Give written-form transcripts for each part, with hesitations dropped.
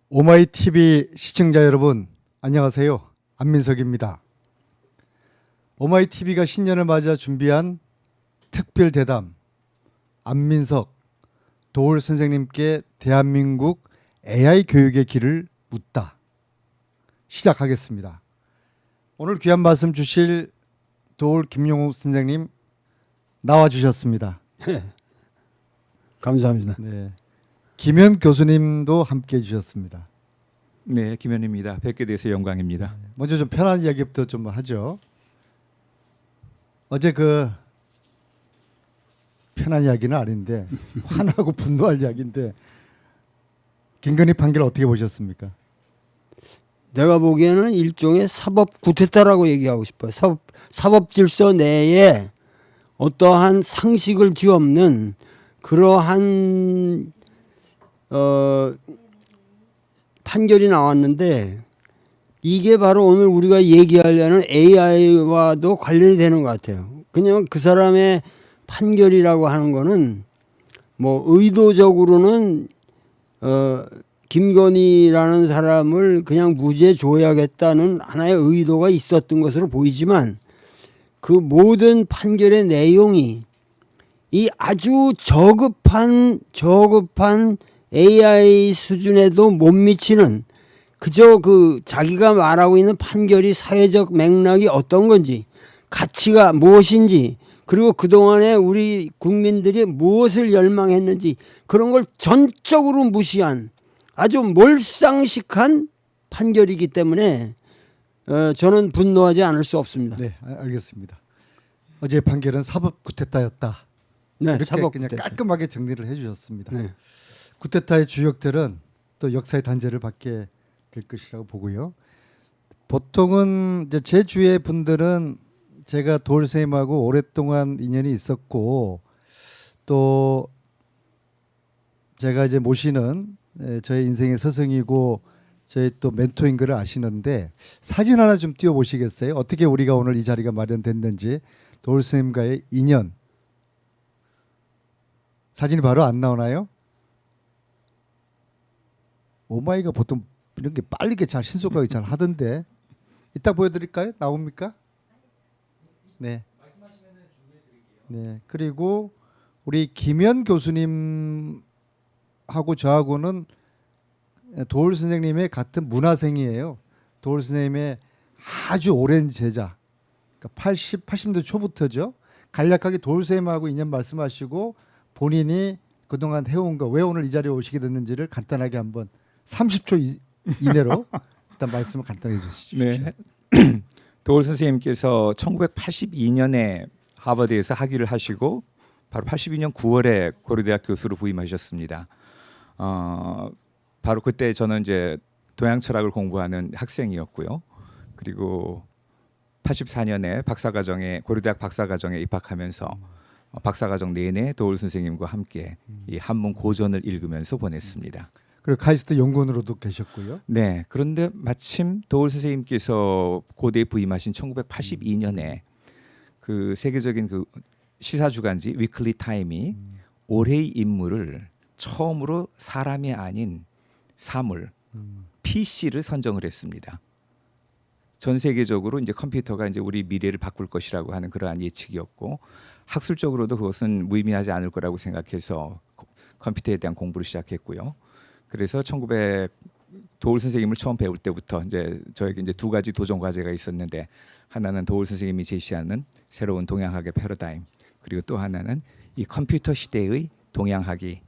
오마이TV 시청자 여러분 안녕하세요. 안민석입니다. 오마이TV가 신년을 맞아 준비한 특별 대담 안민석 도올 선생님께 대한민국 AI 교육의 길을 묻다 시작하겠습니다. 오늘 귀한 말씀 주실 도올 김용욱 선생님 나와주셨습니다. 감사합니다. 네. 김현 교수님도 함께해 주셨습니다. 네, 김현입니다. 뵙게 돼서 영광입니다. 먼저 좀 편한 이야기부터 좀 하죠. 어제 편한 이야기는 아닌데 화나고 분노할 이야기인데 김건희 판결 어떻게 보셨습니까? 내가 보기에는 일종의 사법 구태타라고 얘기하고 싶어요. 사법 질서 내에 어떠한 상식을 뒤엎는 그러한 판결이 나왔는데 이게 바로 오늘 우리가 얘기하려는 AI와도 관련이 되는 것 같아요. 그냥 그 사람의 판결이라고 하는 거는 뭐 의도적으로는 김건희라는 사람을 그냥 무죄 줘야겠다는 하나의 의도가 있었던 것으로 보이지만 그 모든 판결의 내용이 이 아주 저급한 AI 수준에도 못 미치는 그저 그 자기가 말하고 있는 판결이 사회적 맥락이 어떤 건지 가치가 무엇인지 그리고 그동안에 우리 국민들이 무엇을 열망했는지 그런 걸 전적으로 무시한 아주 몰상식한 판결이기 때문에 저는 분노하지 않을 수 없습니다. 네, 알겠습니다. 어제 판결은 사법 구태타였다. 네, 이렇게 사법 그냥 구태타. 깔끔하게 정리를 해주셨습니다. 네. 구태타의 주역들은 또 역사의 단죄를 받게 될 것이라고 보고요. 보통은 이제 제 주위의 분들은 제가 도올 선생님하고 오랫동안 인연이 있었고 또 제가 이제 모시는 저의 인생의 스승이고 저의 또 멘토인 걸 아시는데 사진 하나 좀 띄워보시겠어요? 어떻게 우리가 오늘 이 자리가 마련됐는지 도올 선생님과의 인연 사진이 바로 안 나오나요? 오마이가 보통 이런 게 빠르게 잘 신속하게 잘 하던데 이따 보여드릴까요? 나옵니까? 네. 네. 그리고 우리 김현 교수님하고 저하고는 도올 선생님의 같은 문화생이에요. 도올 선생님의 아주 오랜 제자. 그러니까 80년대 초부터죠. 간략하게 도올 선생님하고 인연 말씀하시고 본인이 그동안 해온 거 왜 오늘 이 자리에 오시게 됐는지를 간단하게 한번 30초 이내로 일단 말씀을 간단히 해주시죠. 네. 도올 선생님께서 1982년에 하버드에서 학위를 하시고 바로 82년 9월에 고려대학 교수로 부임하셨습니다. 바로 그때 저는 이제 동양 철학을 공부하는 학생이었고요. 그리고 84년에 박사과정에 고려대학 박사과정에 입학하면서 박사과정 내내 도올 선생님과 함께 이 한문 고전을 읽으면서 보냈습니다. 그리고 카이스트 연구원으로도 계셨고요. 네. 그런데 마침 도올 선생님께서 고대에 부임하신 1982년에 그 세계적인 그 시사 주간지 위클리 타임이 올해의 인물을 처음으로 사람이 아닌 사물 PC를 선정을 했습니다. 전 세계적으로 이제 컴퓨터가 이제 우리 미래를 바꿀 것이라고 하는 그러한 예측이었고 학술적으로도 그것은 무의미하지 않을 거라고 생각해서 컴퓨터에 대한 공부를 시작했고요. 그래서 도올 선생님을 처음 배울 때부터 이제 저에게 이제 두 가지 도전 과제가 있었는데 하나는 도올 선생님이 제시하는 새로운 동양학의 패러다임 그리고 또 하나는 이 컴퓨터 시대의 동양학이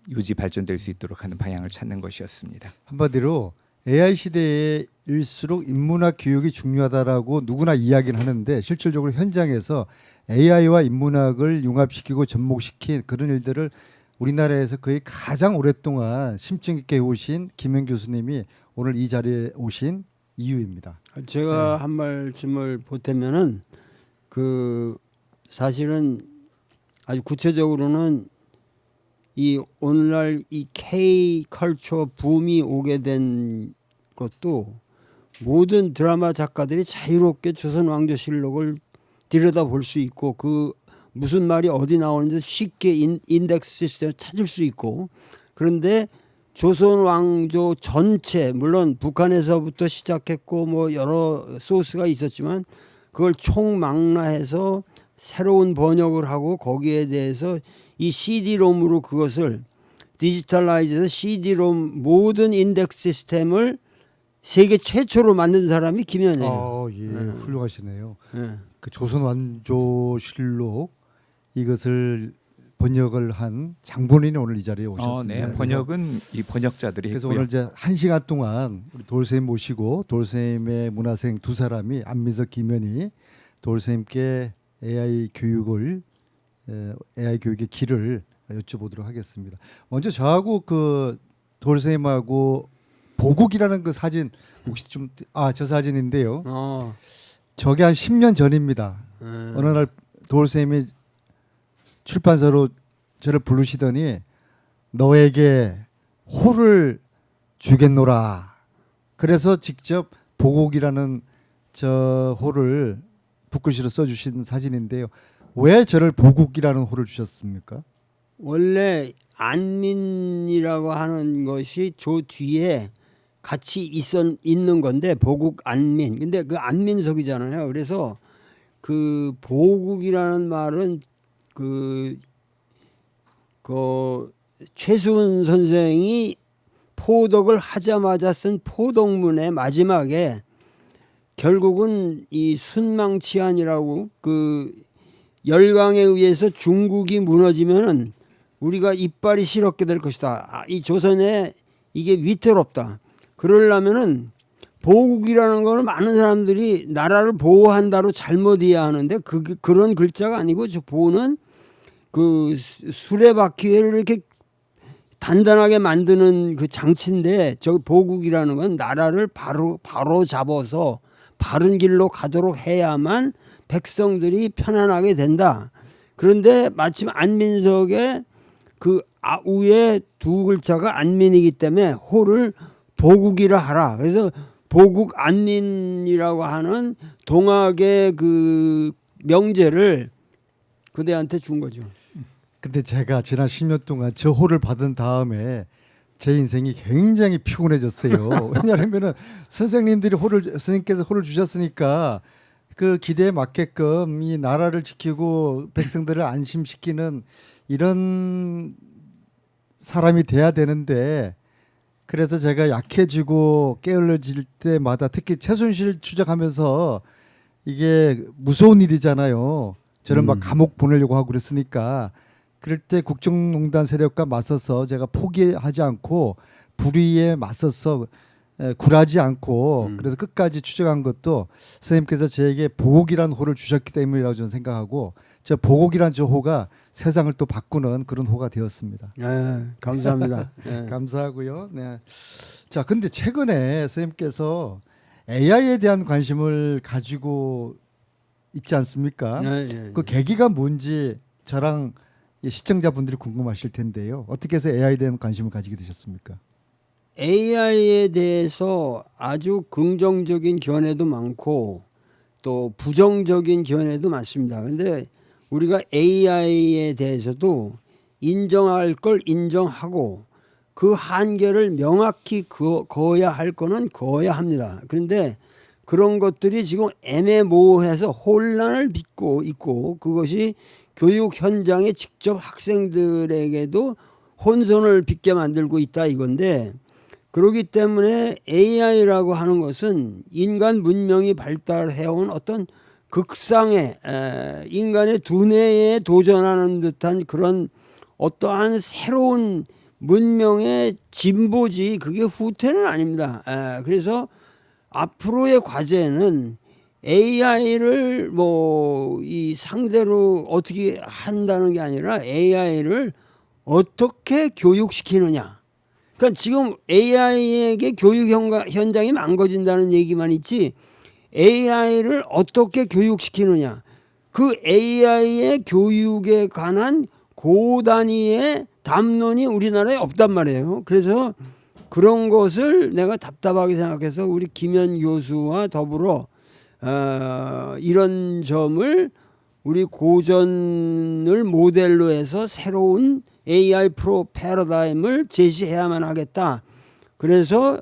유지 발전될 수 있도록 하는 방향을 찾는 것이었습니다. 한마디로 AI 시대일수록 인문학 교육이 중요하다라고 누구나 이야기는 하는데 실질적으로 현장에서 AI와 인문학을 융합시키고 접목시킨 그런 일들을 우리나라에서 거의 가장 오랫동안 심층 있게 오신 김현 교수님이 오늘 이 자리에 오신 이유입니다. 제가 한 말씀을 보태면은 그 사실은 아주 구체적으로는 이 오늘날 이 K 컬처 붐이 오게 된 것도 모든 드라마 작가들이 자유롭게 조선 왕조실록을 들여다볼 수 있고 그 무슨 말이 어디 나오는지 쉽게 인덱스 시스템을 찾을 수 있고 그런데 조선 왕조 전체 물론 북한에서부터 시작했고 뭐 여러 소스가 있었지만 그걸 총망라해서 새로운 번역을 하고 거기에 대해서 이 CD-ROM으로 그것을 디지털라이즈해서 CD-ROM 모든 인덱스 시스템을 세계 최초로 만든 사람이 김현이에요. 예, 훌륭하시네요. 예. 그 조선 완조실록 이것을 번역을 한 장본인이 오늘 이 자리에 오셨습니다. 네. 번역은 이 번역자들이 그래서 했고요. 오늘 이제 1시간 동안 우리 돌쌤 모시고 돌쌤의 문화생 두 사람이 안민석, 김현희 돌쌤께 AI 교육을 AI 교육의 길을 여쭤보도록 하겠습니다. 먼저 저하고 그 돌쌤하고 보국이라는 그 사진 혹시 좀 저 사진인데요. 저게 한 10년 전입니다. 어느 날 돌쌤이 출판사로 저를 부르시더니 너에게 호를 주겠노라. 그래서 직접 보국이라는 저 호를 붓글씨로 써주신 사진인데요. 왜 저를 보국이라는 호를 주셨습니까? 원래 안민이라고 하는 것이 저 뒤에 같이 있는 건데 보국 안민. 근데 그 안민석이잖아요. 그래서 그 보국이라는 말은 그 최수은 선생이 포독을 하자마자 쓴 포독문의 마지막에 결국은 이 순망치안이라고 그 열강에 의해서 중국이 무너지면은 우리가 이빨이 시럽게 될 것이다. 이 조선에 이게 위태롭다. 그러려면은 보국이라는 거는 많은 사람들이 나라를 보호한다로 잘못 이해하는데 그런 글자가 아니고 저 보는 그 수레바퀴를 이렇게 단단하게 만드는 그 장치인데 저 보국이라는 건 나라를 바로 잡아서 바른 길로 가도록 해야만 백성들이 편안하게 된다. 그런데 마침 안민석의 그 위에 두 글자가 안민이기 때문에 호를 보국이라 하라. 그래서 보국 안민이라고 하는 동학의 그 명제를 그대한테 준 거죠. 근데 제가 지난 10년 동안 저 호를 받은 다음에 제 인생이 굉장히 피곤해졌어요. 왜냐하면은 선생님께서 호를 주셨으니까 그 기대에 맞게끔 이 나라를 지키고 백성들을 안심시키는 이런 사람이 돼야 되는데 그래서 제가 약해지고 게을러질 때마다 특히 최순실 추적하면서 이게 무서운 일이잖아요. 저를 막 감옥 보내려고 하고 그랬으니까 그럴 때 국정농단 세력과 맞서서 제가 포기하지 않고 불의에 맞서서 굴하지 않고 그래서 끝까지 추적한 것도 선생님께서 저에게 보국이라는 호를 주셨기 때문이라고 저는 생각하고 저 보국이라는 저 호가 세상을 또 바꾸는 그런 호가 되었습니다. 네, 감사합니다. 네. 감사하고요. 네. 자, 근데 최근에 선생님께서 AI에 대한 관심을 가지고 있지 않습니까? 네. 그 계기가 뭔지 저랑 시청자분들이 궁금하실 텐데요. 어떻게 해서 AI에 대한 관심을 가지게 되셨습니까? AI에 대해서 아주 긍정적인 견해도 많고 또 부정적인 견해도 많습니다. 그런데 우리가 AI에 대해서도 인정할 걸 인정하고 그 한계를 명확히 그어야 할 거는 그어야 합니다. 그런데 그런 것들이 지금 애매모호해서 혼란을 빚고 있고 그것이 교육 현장에 직접 학생들에게도 혼선을 빚게 만들고 있다 이건데 그렇기 때문에 AI라고 하는 것은 인간 문명이 발달해온 어떤 극상의 인간의 두뇌에 도전하는 듯한 그런 어떠한 새로운 문명의 진보지 그게 후퇴는 아닙니다. 그래서 앞으로의 과제는 AI를 이 상대로 어떻게 한다는 게 아니라 AI를 어떻게 교육시키느냐. 그러니까 지금 AI에게 교육 현장이 망가진다는 얘기만 있지 AI를 어떻게 교육시키느냐. 그 AI의 교육에 관한 고단위의 담론이 우리나라에 없단 말이에요. 그래서 그런 것을 내가 답답하게 생각해서 우리 김현 교수와 더불어 이런 점을 우리 고전을 모델로 해서 새로운 AI 프로 패러다임을 제시해야만 하겠다. 그래서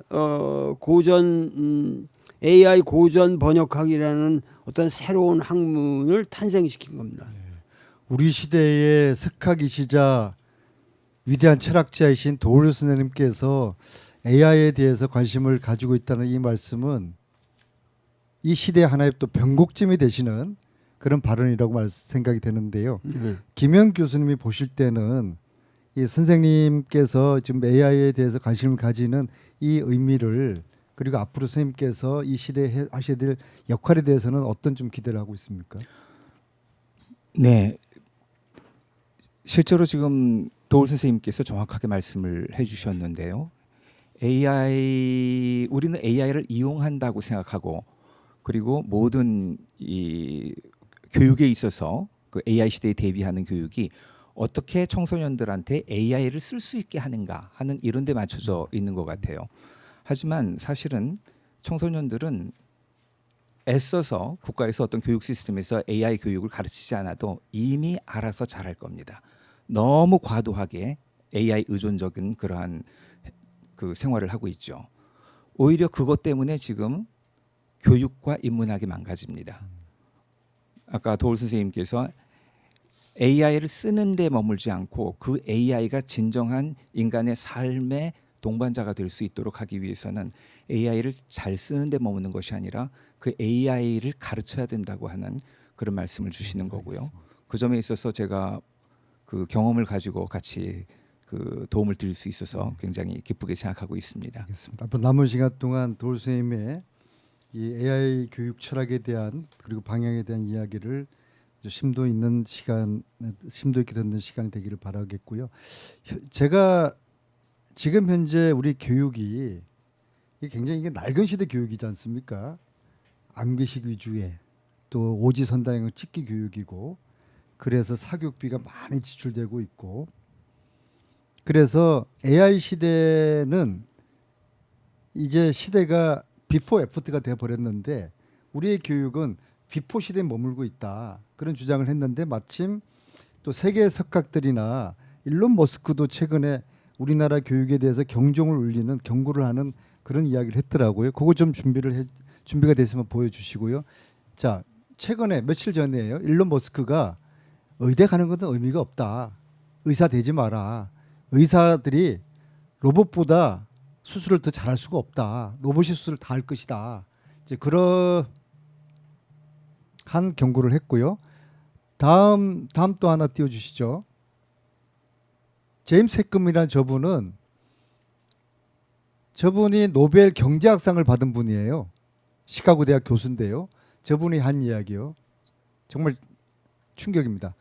고전 AI 고전 번역학이라는 어떤 새로운 학문을 탄생시킨 겁니다. 우리 시대의 석학이시자 위대한 철학자이신 도올 선생님께서 AI에 대해서 관심을 가지고 있다는 이 말씀은 이 시대 하나의 또 변곡점이 되시는 그런 발언이라고 생각이 되는데요. 김영 교수님이 보실 때는 이 선생님께서 지금 AI에 대해서 관심을 가지는 이 의미를 그리고 앞으로 선생님께서 이 시대에 하셔야 될 역할에 대해서는 어떤 좀 기대를 하고 있습니까? 네, 실제로 지금 도울 선생님께서 정확하게 말씀을 해주셨는데요. 우리는 AI를 이용한다고 생각하고 그리고 모든 이 교육에 있어서 그 AI 시대에 대비하는 교육이 어떻게 청소년들한테 AI를 쓸 수 있게 하는가 하는 이런 데 맞춰져 있는 것 같아요. 하지만 사실은 청소년들은 애써서 국가에서 어떤 교육 시스템에서 AI 교육을 가르치지 않아도 이미 알아서 잘할 겁니다. 너무 과도하게 AI 의존적인 그러한 그 생활을 하고 있죠. 오히려 그것 때문에 지금 교육과 인문학이 망가집니다. 아까 도울 선생님께서 AI를 쓰는 데 머물지 않고 그 AI가 진정한 인간의 삶의 동반자가 될 수 있도록 하기 위해서는 AI를 잘 쓰는 데 머무는 것이 아니라 그 AI를 가르쳐야 된다고 하는 그런 말씀을 주시는 거고요. 그 점에 있어서 제가 그 경험을 가지고 같이 그 도움을 드릴 수 있어서 굉장히 기쁘게 생각하고 있습니다. 알겠습니다. 앞으로 남은 시간 동안 도울 선생님의 이 AI 교육 철학에 대한 그리고 방향에 대한 이야기를 심도 있는 시간, 심도 있게 듣는 시간이 되기를 바라겠고요. 제가 지금 현재 우리 교육이 굉장히 이게 낡은 시대 교육이지 않습니까? 암기식 위주의 또 오지선다형의 찍기 교육이고 그래서 사교육비가 많이 지출되고 있고 그래서 AI 시대는 이제 시대가 비포 애프터가 되어버렸는데 우리의 교육은 비포 시대에 머물고 있다. 그런 주장을 했는데 마침 또 세계 석학들이나 일론 머스크도 최근에 우리나라 교육에 대해서 경종을 울리는 경고를 하는 그런 이야기를 했더라고요. 그거 좀 준비가 됐으면 보여주시고요. 자, 최근에 며칠 전에요. 일론 머스크가 의대 가는 것은 의미가 없다. 의사 되지 마라. 의사들이 로봇보다 수술을 더 잘할 수가 없다. 로봇이 수술을 다 할 것이다. 이제 그러한 경고를 했고요. 다음 또 하나 띄워주시죠. 제임스 해금이라는 저분이 노벨 경제학상을 받은 분이에요. 시카고 대학 교수인데요. 저분이 한 이야기요. 정말 충격입니다.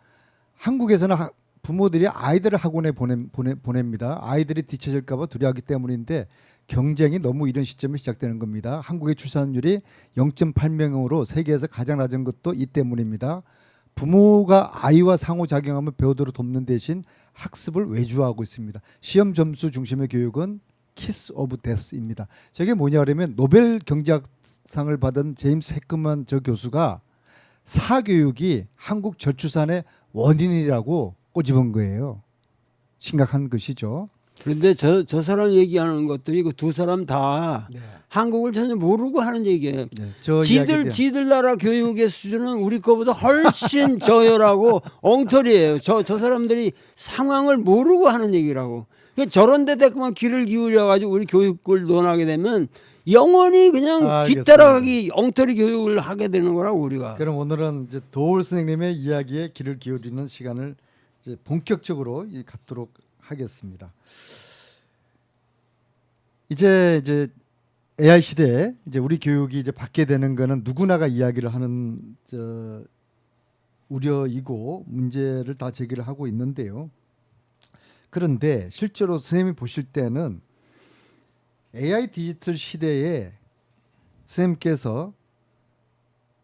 한국에서는 부모들이 아이들을 학원에 보냅니다. 아이들이 뒤처질까 봐 두려워하기 때문인데 경쟁이 너무 이런 시점에 시작되는 겁니다. 한국의 출산율이 0.8명으로 세계에서 가장 낮은 것도 이 때문입니다. 부모가 아이와 상호작용하며 배우도록 돕는 대신 학습을 외주화하고 있습니다. 시험 점수 중심의 교육은 키스 오브 데스입니다. 저게 뭐냐면 노벨 경제학상을 받은 제임스 해금만 저 교수가 사교육이 한국 저출산의 원인이라고 꼬집은 거예요. 심각한 것이죠. 그런데 저 사람 얘기하는 것들이 그 두 사람 다 한국을 전혀 모르고 하는 얘기예요. 지들 나라 교육의 수준은 우리 거보다 훨씬 저열하고 엉터리예요. 저 사람들이 상황을 모르고 하는 얘기라고. 그러니까 저런 데 대고만 귀를 기울여 가지고 우리 교육을 논하게 되면 영원히 그냥 뒤따라가기 엉터리 교육을 하게 되는 거라고 우리가. 그럼 오늘은 이제 도울 선생님의 이야기에 귀를 기울이는 시간을 이제 본격적으로 갖도록 하겠습니다. 이제 AI 시대에 이제 우리 교육이 이제 받게 되는 거는 누구나가 이야기를 하는 우려이고 문제를 다 제기를 하고 있는데요. 그런데 실제로 선생님이 보실 때는 AI 디지털 시대에 선생님께서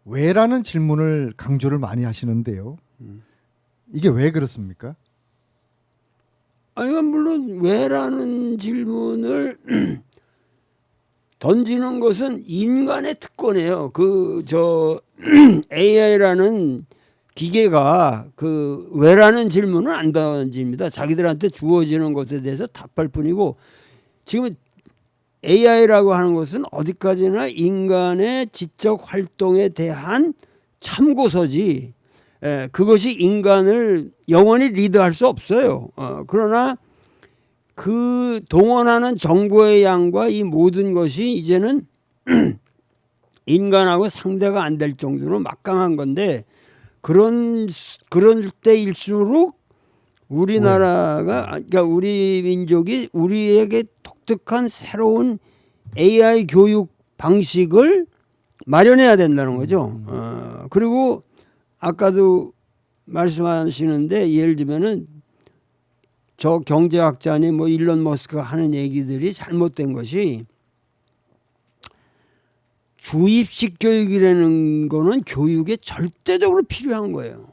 왜라는 질문을 강조를 많이 하시는데요. 이게 왜 그렇습니까? 아니, 물론 왜라는 질문을 던지는 것은 인간의 특권이에요. AI라는 기계가 그 왜라는 질문은 안 던집니다. 자기들한테 주어지는 것에 대해서 답할 뿐이고 지금 AI라고 하는 것은 어디까지나 인간의 지적 활동에 대한 참고서지 그것이 인간을 영원히 리드할 수 없어요. 그러나 그 동원하는 정보의 양과 이 모든 것이 이제는 인간하고 상대가 안 될 정도로 막강한 건데 그런 때일수록 우리나라가 그러니까 우리 민족이 우리에게 독특한 새로운 AI 교육 방식을 마련해야 된다는 거죠. 그리고 아까도 말씀하시는데 예를 들면은 저 경제학자니 뭐 일론 머스크가 하는 얘기들이 잘못된 것이 주입식 교육이라는 거는 교육에 절대적으로 필요한 거예요.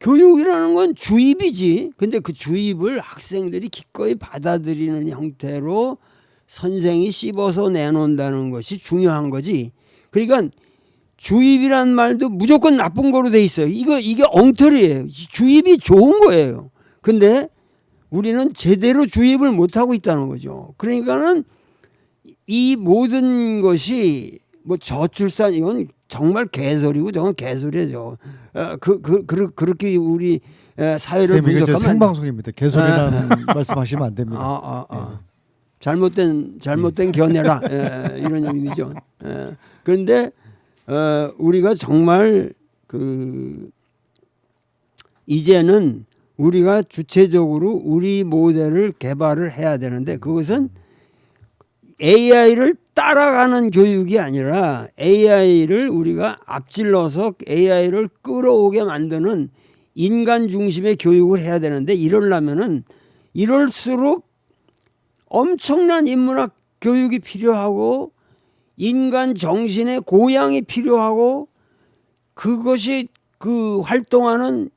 교육이라는 건 주입이지. 근데 그 주입을 학생들이 기꺼이 받아들이는 형태로 선생이 씹어서 내놓는다는 것이 중요한 거지. 그러니까 주입이란 말도 무조건 나쁜 거로 돼 있어요. 이게 엉터리예요. 주입이 좋은 거예요. 근데 우리는 제대로 주입을 못 하고 있다는 거죠. 그러니까는 이 모든 것이 뭐 저출산 이건 정말 개소리고 저건 개소리죠. 그렇게 우리 사회를 분석하면 생방송입니다. 개소리라는 말씀하시면 안 됩니다. 잘못된 견해라 이런 의미죠. 그런데 우리가 정말 그 이제는 우리가 주체적으로 우리 모델을 개발을 해야 되는데 그것은 AI를 따라가는 교육이 아니라 AI를 우리가 앞질러서 AI를 끌어오게 만드는 인간 중심의 교육을 해야 되는데 이럴수록 엄청난 인문학 교육이 필요하고 인간 정신의 고양이 필요하고 그것이 그 활동하는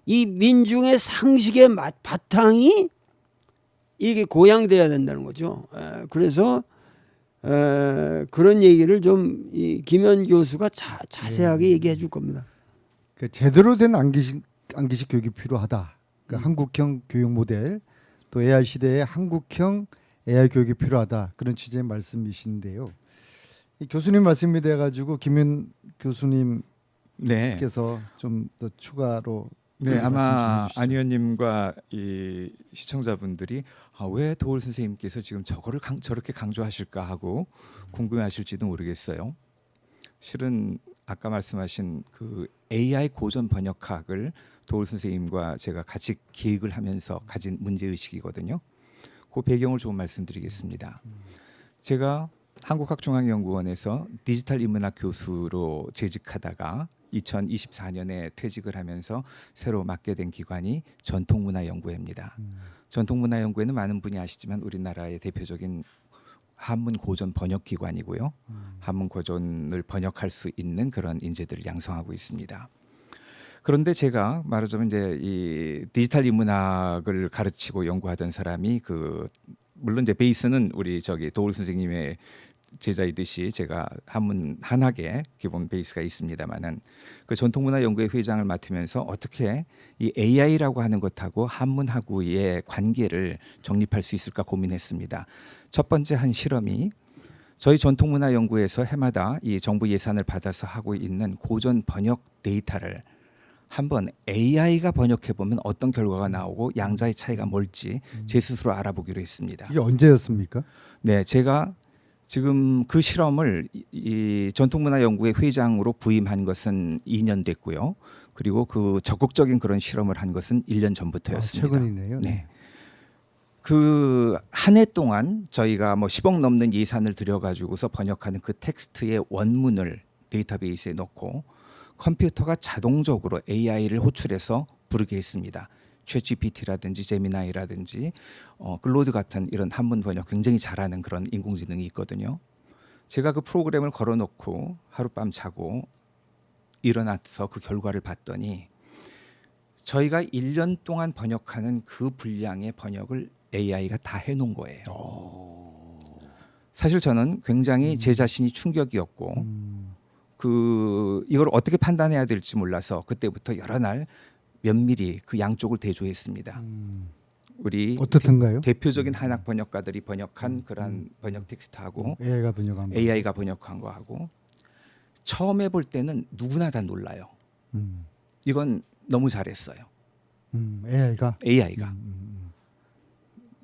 이 민중의 상식의 바탕이 이게 고양돼야 된다는 거죠. 그래서 그런 얘기를 좀 김현 교수가 자세하게 얘기해 줄 겁니다. 제대로 된 암기식 교육이 필요하다. 그러니까 한국형 교육 모델 또 AI 시대에 한국형 AI 교육이 필요하다. 그런 취지의 말씀이신데요. 이 교수님 말씀이 돼가지고 김현 교수님께서 좀 더 추가로 아마 안 의원님과 이 시청자분들이 왜 도울 선생님께서 지금 저거를 저렇게 강조하실까 하고 궁금해하실지도 모르겠어요. 실은 아까 말씀하신 그 AI 고전 번역학을 도울 선생님과 제가 같이 기획을 하면서 가진 문제 의식이거든요. 그 배경을 좀 말씀드리겠습니다. 제가 한국학중앙연구원에서 디지털 인문학 교수로 재직하다가 2024년에 퇴직을 하면서 새로 맡게 된 기관이 전통문화연구회입니다. 전통문화연구회는 많은 분이 아시지만 우리나라의 대표적인 한문 고전 번역 기관이고요. 한문 고전을 번역할 수 있는 그런 인재들을 양성하고 있습니다. 그런데 제가 말하자면 이제 이 디지털 인문학을 가르치고 연구하던 사람이 물론 이제 베이스는 우리 도울 선생님의 제자이듯이 제가 한문 한학의 기본 베이스가 있습니다만은 그 전통문화연구회 회장을 맡으면서 어떻게 이 AI라고 하는 것하고 한문하고의 관계를 정립할 수 있을까 고민했습니다. 첫 번째 한 실험이 저희 전통문화연구에서 해마다 이 정부 예산을 받아서 하고 있는 고전 번역 데이터를 한번 AI가 번역해 보면 어떤 결과가 나오고 양자의 차이가 뭘지 제 스스로 알아보기로 했습니다. 이게 언제였습니까? 네, 제가 지금 그 실험을 이 전통문화연구회 회장으로 부임한 것은 2년 됐고요. 그리고 그 적극적인 그런 실험을 한 것은 1년 전부터였습니다. 최근이네요. 네. 그 한 해 동안 저희가 뭐 10억 넘는 예산을 들여가지고서 번역하는 그 텍스트의 원문을 데이터베이스에 넣고 컴퓨터가 자동적으로 AI를 호출해서 부르게 했습니다. 챗GPT라든지 제미나이라든지 글로드 같은 이런 한문 번역 굉장히 잘하는 그런 인공지능이 있거든요. 제가 그 프로그램을 걸어놓고 하룻밤 자고 일어나서 그 결과를 봤더니 저희가 1년 동안 번역하는 그 분량의 번역을 AI가 다 해놓은 거예요. 사실 저는 굉장히 제 자신이 충격이었고 이걸 어떻게 판단해야 될지 몰라서 그때부터 여러 날 면밀히 그 양쪽을 대조했습니다. 우리 어떻든가요? 대표적인 한학 번역가들이 번역한 그런 번역 텍스트하고 AI가 번역한 거. AI가 번역한 거하고 처음에 볼 때는 누구나 다 놀라요. 음. 이건 너무 잘했어요. AI가. AI가.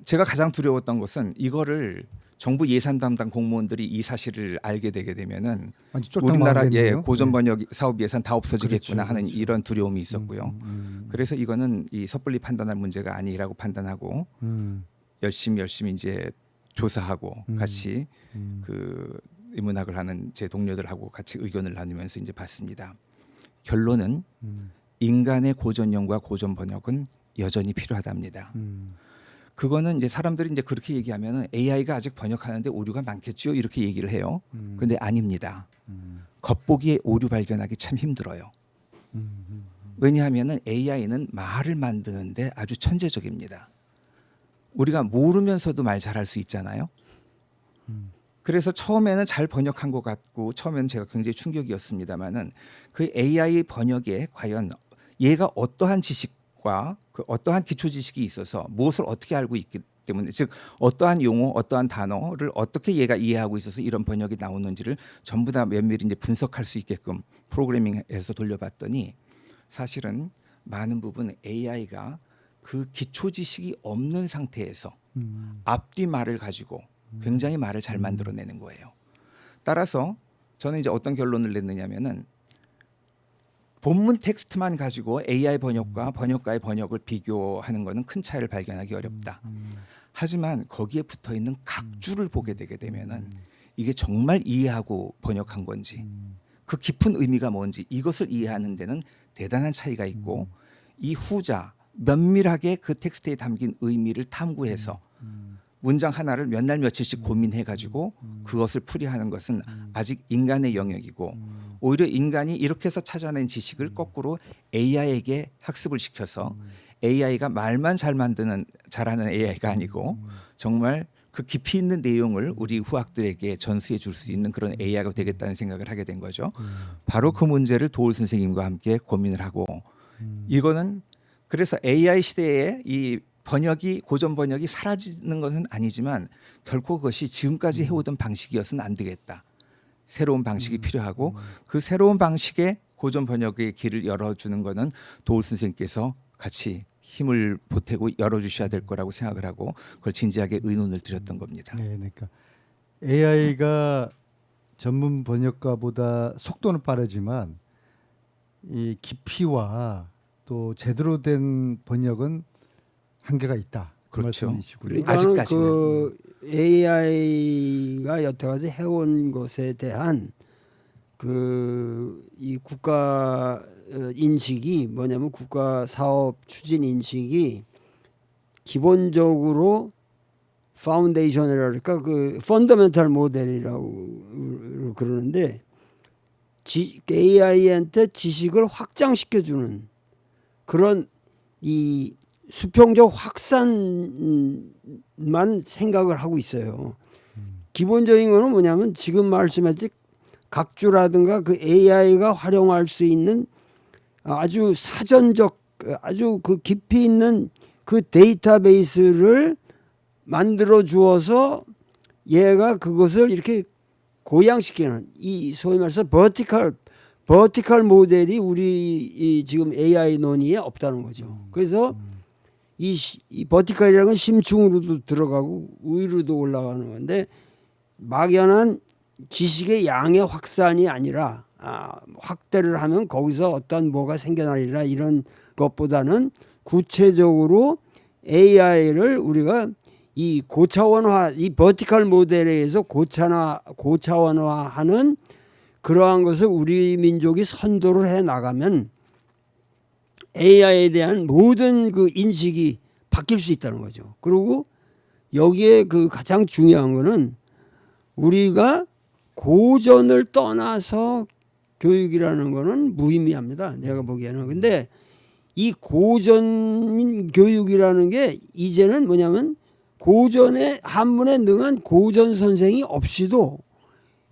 제가 가장 두려웠던 것은 이거를 정부 예산 담당 공무원들이 이 사실을 알게 되게 되면은 완전 쫄딱 우리나라 망하겠네요. 고전 번역 사업 예산 다 없어지겠구나 그렇죠, 하는 그렇죠. 이런 두려움이 있었고요. 그래서 이거는 이 섣불리 판단할 문제가 아니라고 판단하고 열심히 이제 조사하고 같이 그 인문학을 하는 제 동료들하고 같이 의견을 나누면서 이제 봤습니다. 결론은 인간의 고전형과 고전 번역은 여전히 필요하답니다. 그거는 이제 사람들이 이제 그렇게 얘기하면은 AI가 아직 번역하는데 오류가 많겠죠 이렇게 얘기를 해요. 그런데 아닙니다. 겉보기에 오류 발견하기 참 힘들어요. 왜냐하면은 AI는 말을 만드는데 아주 천재적입니다. 우리가 모르면서도 말 잘할 수 있잖아요. 그래서 처음에는 잘 번역한 것 같고 처음에는 제가 굉장히 충격이었습니다만은 그 AI 번역에 과연 얘가 어떠한 지식과 그 어떠한 기초 지식이 있어서 무엇을 어떻게 알고 있기 때문에 즉 어떠한 용어, 어떠한 단어를 어떻게 얘가 이해하고 있어서 이런 번역이 나오는지를 전부 다 면밀히 이제 분석할 수 있게끔 프로그래밍해서 돌려봤더니 사실은 많은 부분 AI가 그 기초 지식이 없는 상태에서 앞뒤 말을 가지고 굉장히 말을 잘 만들어내는 거예요. 따라서 저는 이제 어떤 결론을 냈느냐면은 본문 텍스트만 가지고 AI 번역과 번역가의 번역을 비교하는 것은 큰 차이를 발견하기 어렵다. 하지만 거기에 붙어 있는 각주를 보게 되게 되면은 이게 정말 이해하고 번역한 건지 그 깊은 의미가 뭔지 이것을 이해하는 데는 대단한 차이가 있고 이 후자 면밀하게 그 텍스트에 담긴 의미를 탐구해서 문장 하나를 몇 날 며칠씩 고민해 가지고 그것을 풀이하는 것은 아직 인간의 영역이고 오히려 인간이 이렇게 해서 찾아낸 지식을 거꾸로 AI에게 학습을 시켜서 AI가 말만 잘하는 AI가 아니고 정말 그 깊이 있는 내용을 우리 후학들에게 전수해 줄 수 있는 그런 AI가 되겠다는 생각을 하게 된 거죠. 바로 그 문제를 도울 선생님과 함께 고민을 하고 이거는 그래서 AI 시대에 이 번역이 고전 번역이 사라지는 것은 아니지만 결코 그것이 지금까지 해오던 방식이어서는 안 되겠다. 새로운 방식이 필요하고 그 새로운 방식의 고전 번역의 길을 열어주는 것은 도울 선생님께서 같이 힘을 보태고 열어주셔야 될 거라고 생각을 하고 그걸 진지하게 의논을 드렸던 겁니다. 네, 그러니까 AI가 전문 번역가보다 속도는 빠르지만 이 깊이와 또 제대로 된 번역은 한계가 있다. 그 그렇죠. 말씀이시고요. 그러니까 아직까지는. 그 AI가 여태까지 해온 것에 대한 그 이 국가 인식이 뭐냐면 국가 사업 추진 인식이 기본적으로 파운데이션이랄까 그 펀더멘탈 모델이라고 그러는데 AI한테 지식을 확장시켜주는 그런 이 수평적 확산만 생각을 하고 있어요. 기본적인 거는 뭐냐면 지금 말씀하신 각주라든가 그 AI가 활용할 수 있는 아주 사전적 아주 그 깊이 있는 그 데이터베이스를 만들어 주어서 얘가 그것을 이렇게 고양시키는 이 소위 말해서 버티컬 모델이 우리 지금 AI 논의에 없다는 거죠. 그래서 이 버티컬이라는 건 심층으로도 들어가고 위로도 올라가는 건데 막연한 지식의 양의 확산이 아니라 확대를 하면 거기서 어떤 뭐가 생겨나리라 이런 것보다는 구체적으로 AI를 우리가 이 고차원화, 이 버티컬 모델에 의해서 고차원화하는 그러한 것을 우리 민족이 선도를 해 나가면 AI에 대한 모든 그 인식이 바뀔 수 있다는 거죠. 그리고 여기에 그 가장 중요한 거는 우리가 고전을 떠나서 교육이라는 거는 무의미합니다. 내가 보기에는. 근데 이 고전 교육이라는 게 이제는 뭐냐면 고전의 한문에 능한 고전 선생이 없이도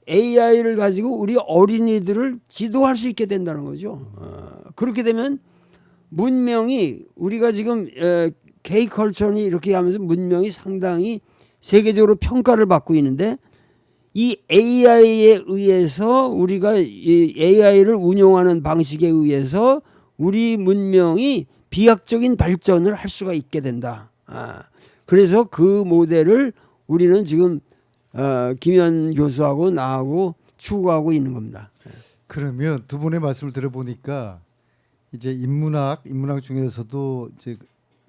AI를 가지고 우리 어린이들을 지도할 수 있게 된다는 거죠. 그렇게 되면 문명이 우리가 지금 K컬처니 이렇게 하면서 문명이 상당히 세계적으로 평가를 받고 있는데 이 AI에 의해서 우리가 이 AI를 운용하는 방식에 의해서 우리 문명이 비약적인 발전을 할 수가 있게 된다. 그래서 그 모델을 우리는 지금 김현 교수하고 나하고 추구하고 있는 겁니다. 그러면 두 분의 말씀을 들어보니까 이제 인문학 중에서도 이제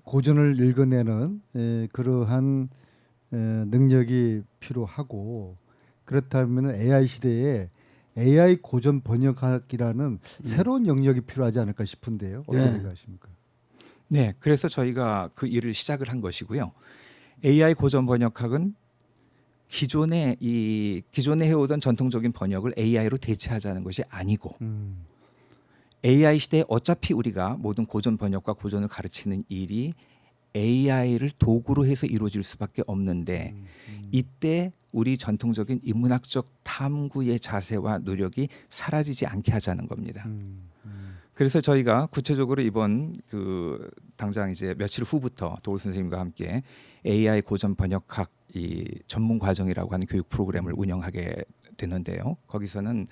고전을 읽어내는 그러한 능력이 필요하고 그렇다면 AI 시대에 AI 고전 번역학이라는 새로운 영역이 필요하지 않을까 싶은데요. 어떻게 네. 생각하십니까? 네, 그래서 저희가 그 일을 시작을 한 것이고요. AI 고전 번역학은 기존에 해오던 전통적인 번역을 AI로 대체하자는 것이 아니고 AI 시대에 어차피 우리가 모든 고전 번역과 고전을 가르치는 일이 AI를 도구로 해서 이루어질 수밖에 없는데 이때 우리 전통적인 인문학적 탐구의 자세와 노력이 사라지지 않게 하자는 겁니다. 그래서 저희가 구체적으로 이번 당장 이제 며칠 후부터 도울 선생님과 함께 AI 고전 번역학 이 전문 과정이라고 하는 교육 프로그램을 운영하게 되는데요. 거기서는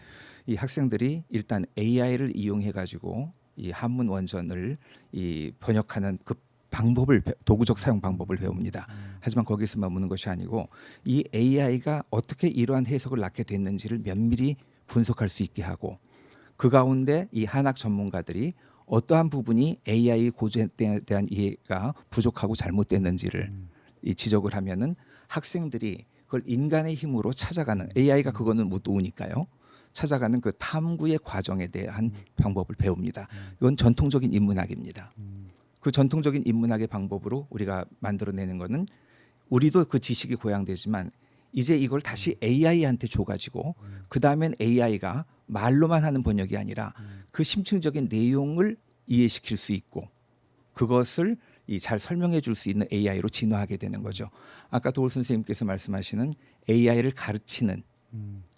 이 학생들이 일단 AI를 이용해 가지고 이 한문 원전을 이 번역하는 그 방법을 도구적 사용 방법을 배웁니다. 하지만 거기서 머무는 것이 아니고 이 AI가 어떻게 이러한 해석을 낳게 됐는지를 면밀히 분석할 수 있게 하고 그 가운데 이 한학 전문가들이 어떠한 부분이 AI 고전에 대한 이해가 부족하고 잘못됐는지를 이 지적을 하면은 학생들이 그걸 인간의 힘으로 찾아가는 AI가 그거는 못 도우니까요. 찾아가는 그 탐구의 과정에 대한 방법을 배웁니다. 이건 전통적인 인문학입니다. 그 전통적인 인문학의 방법으로 우리가 만들어내는 거는 우리도 그 지식이 고양되지만 이제 이걸 다시 AI한테 줘가지고 그 다음엔 AI가 말로만 하는 번역이 아니라 그 심층적인 내용을 이해시킬 수 있고 그것을 잘 설명해 줄 수 있는 AI로 진화하게 되는 거죠. 아까 도울 선생님께서 말씀하시는 AI를 가르치는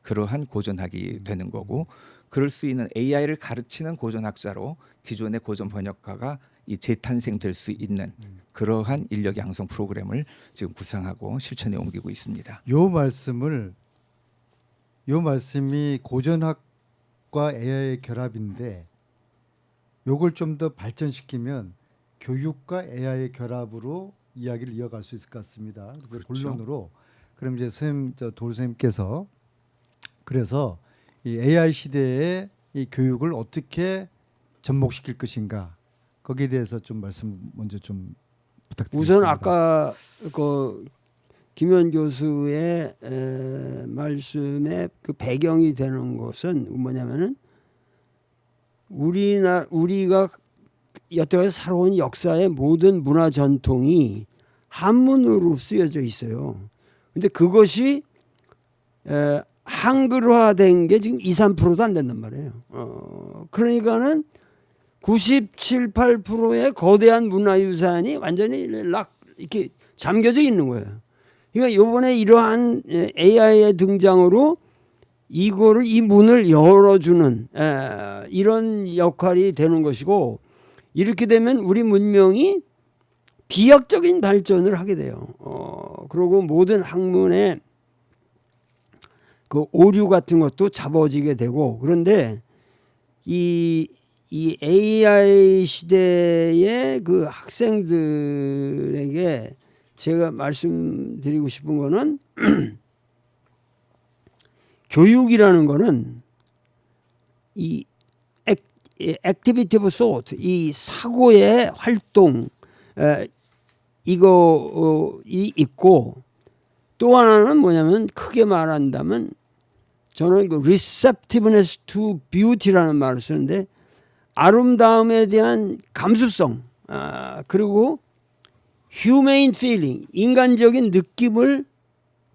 그러한 고전학이 되는 거고 그럴 수 있는 AI를 가르치는 고전학자로 기존의 고전 번역가가 이 재탄생될 수 있는 그러한 인력 양성 프로그램을 지금 구상하고 실천에 옮기고 있습니다. 요 말씀이 고전학과 AI의 결합인데 요걸 좀 더 발전시키면 교육과 AI의 결합으로 이야기를 이어갈 수 있을 것 같습니다. 그래서 그렇죠. 본론으로 그럼 이제 도울 선생님께서 그래서 이 AI 시대에 이 교육을 어떻게 접목시킬 것인가 거기에 대해서 좀 말씀 먼저 좀 부탁드립니다. 우선 아까 그 김현 교수의 말씀의 그 배경이 되는 것은 뭐냐면은 우리가 여태까지 살아온 역사의 모든 문화 전통이 한문으로 쓰여져 있어요. 근데 그것이 한글화된 게 지금 2~3%도 안 된단 말이에요. 그러니까는 97, 8%의 거대한 문화유산이 완전히 이렇게 잠겨져 있는 거예요. 그러니까 이번에 이러한 AI의 등장으로 이 문을 열어주는 이런 역할이 되는 것이고 이렇게 되면 우리 문명이 비약적인 발전을 하게 돼요. 그리고 모든 학문의 그 오류 같은 것도 잡아지게 되고 그런데 이 AI 시대의 그 학생들에게 제가 말씀드리고 싶은 거는 교육이라는 거는 이 액티비티 오브 소트 이 사고의 활동 이거이 있고 또 하나는 뭐냐면 크게 말한다면 저는 그 receptiveness to beauty라는 말을 쓰는데 아름다움에 대한 감수성 그리고 humane feeling 인간적인 느낌을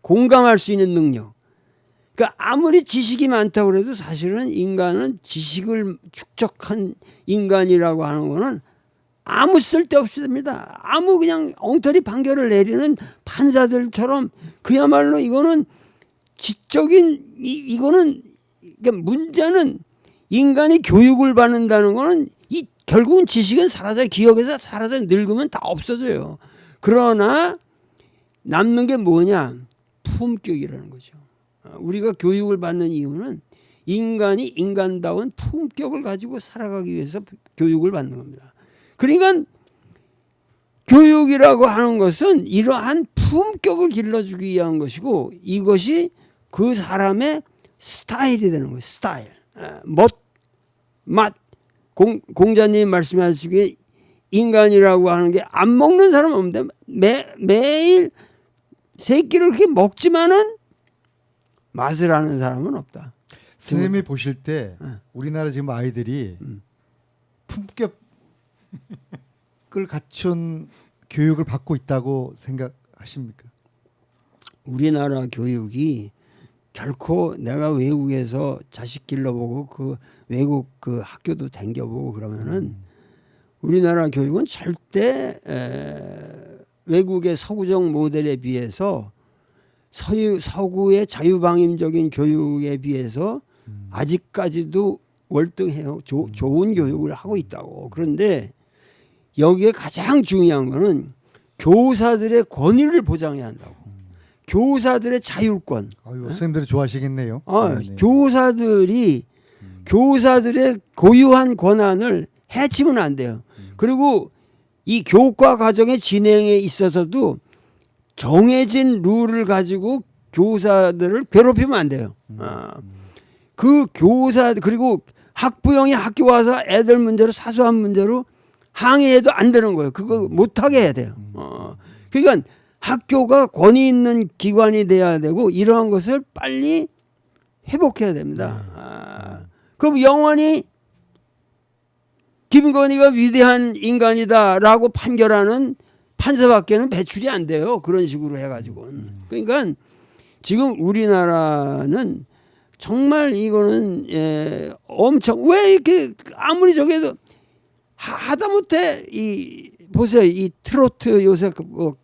공감할 수 있는 능력. 그러니까 아무리 지식이 많다고 해도 사실은 인간은 지식을 축적한 인간이라고 하는 거는 아무 쓸데없습니다. 아무 그냥 엉터리 판결을 내리는 판사들처럼 그야말로 이거는 지적인 이거는 그러니까 문제는 인간이 교육을 받는다는 거는 이 결국은 지식은 사라져 기억에서 사라져 늙으면 다 없어져요. 그러나 남는 게 뭐냐? 품격이라는 거죠. 우리가 교육을 받는 이유는 인간이 인간다운 품격을 가지고 살아가기 위해서 교육을 받는 겁니다. 그러니까 교육이라고 하는 것은 이러한 품격을 길러주기 위한 것이고 이것이 그 사람의 스타일이 되는 거예요. 스타일. 맛. 공자님 말씀하시기에 인간이라고 하는 게 안 먹는 사람은 없는데 매일 세 끼를 그렇게 먹지만은 맛을 아는 사람은 없다. 선생님이 보실 때 우리나라 지금 아이들이 품격을 갖춘 교육을 받고 있다고 생각하십니까? 우리나라 교육이 결코 내가 외국에서 자식 길러보고 그 외국 그 학교도 댕겨보고 그러면은 우리나라 교육은 절대 외국의 서구적 모델에 비해서 서구의 자유방임적인 교육에 비해서 아직까지도 월등해요. 좋은 교육을 하고 있다고. 그런데 여기에 가장 중요한 거는 교사들의 권위를 보장해야 한다고. 교사들의 자율권. 아유, 선생님들이 좋아하시겠네요. 네. 교사들의 고유한 권한을 해치면 안 돼요. 그리고 이 교과 과정의 진행에 있어서도 정해진 룰을 가지고 교사들을 괴롭히면 안 돼요. 그 교사 그리고 학부형이 학교 와서 애들 문제로 사소한 문제로 항의해도 안 되는 거예요. 그거 못하게 해야 돼요. 그러니까 학교가 권위 있는 기관이 돼야 되고 이러한 것을 빨리 회복해야 됩니다. 그럼 영원히 김건희가 위대한 인간이다라고 판결하는 판사밖에는 배출이 안 돼요. 그런 식으로 해가지고. 그러니까 지금 우리나라는 정말 이거는 엄청 왜 이렇게 아무리 저게도 하다못해 이 보세요. 이 트로트 요새 뭐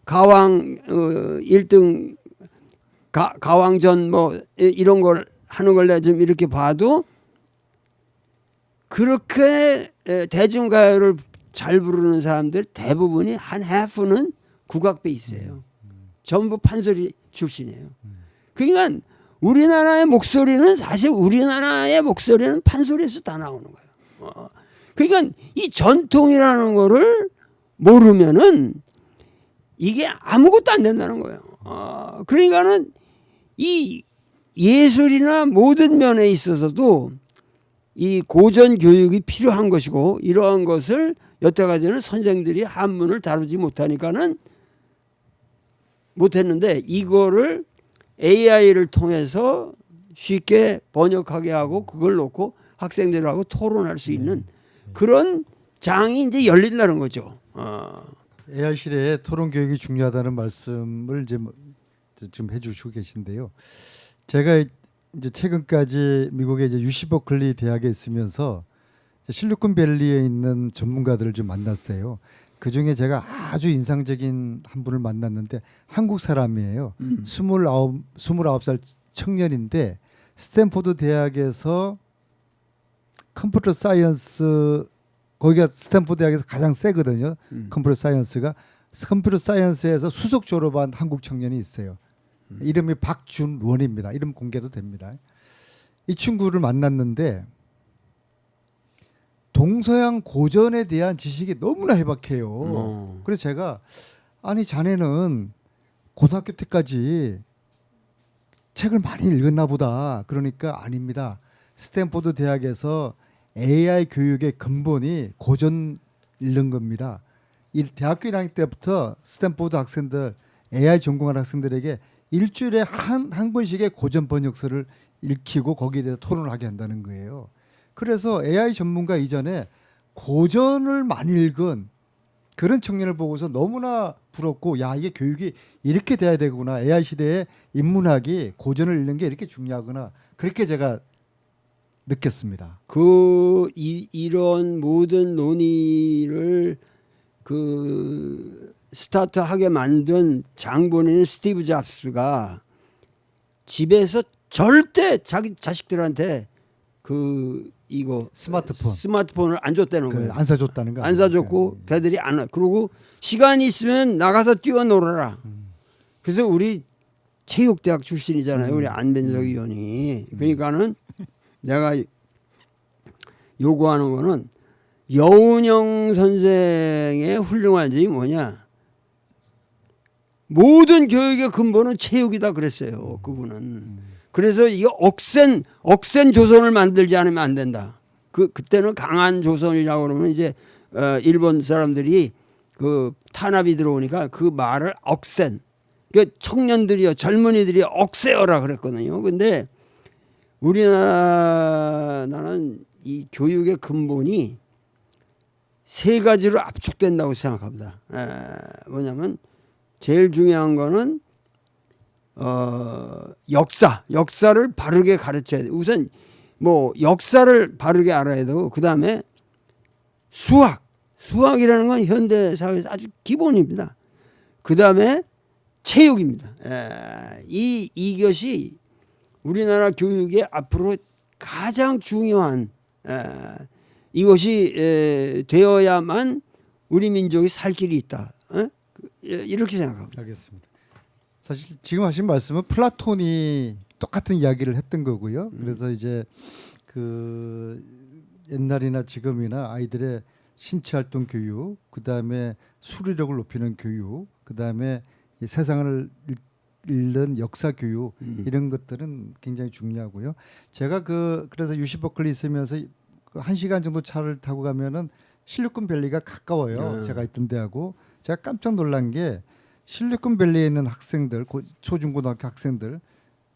가왕 1등 가왕전 뭐 이런 걸 하는 걸 내가 좀 이렇게 봐도 그렇게 대중가요를 잘 부르는 사람들 대부분이 한 해프는 국악 베이스예요. 전부 판소리 출신이에요. 그러니까 우리나라의 목소리는 사실 우리나라의 목소리는 판소리에서 다 나오는 거예요. 그러니까 이 전통이라는 거를 모르면은 이게 아무것도 안 된다는 거예요. 그러니까는 이 예술이나 모든 면에 있어서도 이 고전 교육이 필요한 것이고 이러한 것을 여태까지는 선생들이 한문을 다루지 못하니까는 못했는데 이거를 AI를 통해서 쉽게 번역하게 하고 그걸 놓고 학생들하고 토론할 수 있는 그런 장이 이제 열린다는 거죠. AI 시대에 토론 교육이 중요하다는 말씀을 이제 좀 해주시고 계신데요. 제가 이제 최근까지 미국의 이제 UC 버클리 대학에 있으면서 실리콘밸리에 있는 전문가들을 좀 만났어요. 그 중에 제가 아주 인상적인 한 분을 만났는데 한국 사람이에요. 29살 청년인데 스탠포드 대학에서 컴퓨터 사이언스 거기가 스탠포드 대학에서 가장 세거든요. 컴퓨터 사이언스가 컴퓨터 사이언스에서 수석 졸업한 한국 청년이 있어요. 이름이 박준원입니다. 이름 공개도 됩니다. 이 친구를 만났는데 동서양 고전에 대한 지식이 너무나 해박해요. 그래서 제가 아니 자네는 고등학교 때까지 책을 많이 읽었나 보다. 그러니까 아닙니다. 스탠포드 대학에서 AI 교육의 근본이 고전 읽는 겁니다. 이 대학교 1학년 때부터 스탠포드 학생들 AI 전공한 학생들에게 일주일에 한 권씩의 고전 번역서를 읽히고 거기에 대해서 토론을 하게 한다는 거예요. 그래서 AI 전문가 이전에 고전을 많이 읽은 그런 청년을 보고서 너무나 부럽고 야 이게 교육이 이렇게 돼야 되구나. AI 시대에 인문학이 고전을 읽는 게 이렇게 중요하구나. 그렇게 제가 느꼈습니다. 이런 모든 논의를 스타트하게 만든 장본인 스티브 잡스가 집에서 절대 자기 자식들한테 이거 스마트폰을 안 줬다는 거예요. 안 사줬다는 거. 안 사줬고 걔들이 안 와. 그리고 시간이 있으면 나가서 뛰어놀아라. 그래서 우리 체육대학 출신이잖아요. 우리 안ben석 의원이. 그러니까는 내가 요구하는 거는 여운형 선생의 훌륭한 점이 뭐냐. 모든 교육의 근본은 체육이다 그랬어요. 그분은. 그래서 이거 억센 조선을 만들지 않으면 안 된다. 그때는 강한 조선이라고 그러면 이제 일본 사람들이 그 탄압이 들어오니까 그 말을 억센. 그 청년들이요, 젊은이들이 억세어라 그랬거든요. 근데 우리나라는 이 교육의 근본이 세 가지로 압축된다고 생각합니다. 뭐냐면 제일 중요한 거는 역사를 바르게 가르쳐야 돼. 우선 뭐 역사를 바르게 알아야 되고 그 다음에 수학이라는 건 현대 사회에서 아주 기본입니다. 그 다음에 체육입니다. 이것이 우리나라 교육의 앞으로 가장 중요한 이것이 되어야만 우리 민족이 살 길이 있다. 이렇게 생각합니다. 알겠습니다. 사실 지금 하신 말씀은 플라톤이 똑같은 이야기를 했던 거고요. 그래서 이제 그 옛날이나 지금이나 아이들의 신체 활동 교육, 그 다음에 수리력을 높이는 교육, 그 다음에 이 세상을 읽는 역사 교육 이런 것들은 굉장히 중요하고요. 제가 그래서 UC 버클리 있으면서 1시간 정도 차를 타고 가면은 실리콘밸리가 가까워요. 제가 있던 데하고 제가 깜짝 놀란 게 실리콘밸리에 있는 학생들, 초중고등학교 학생들,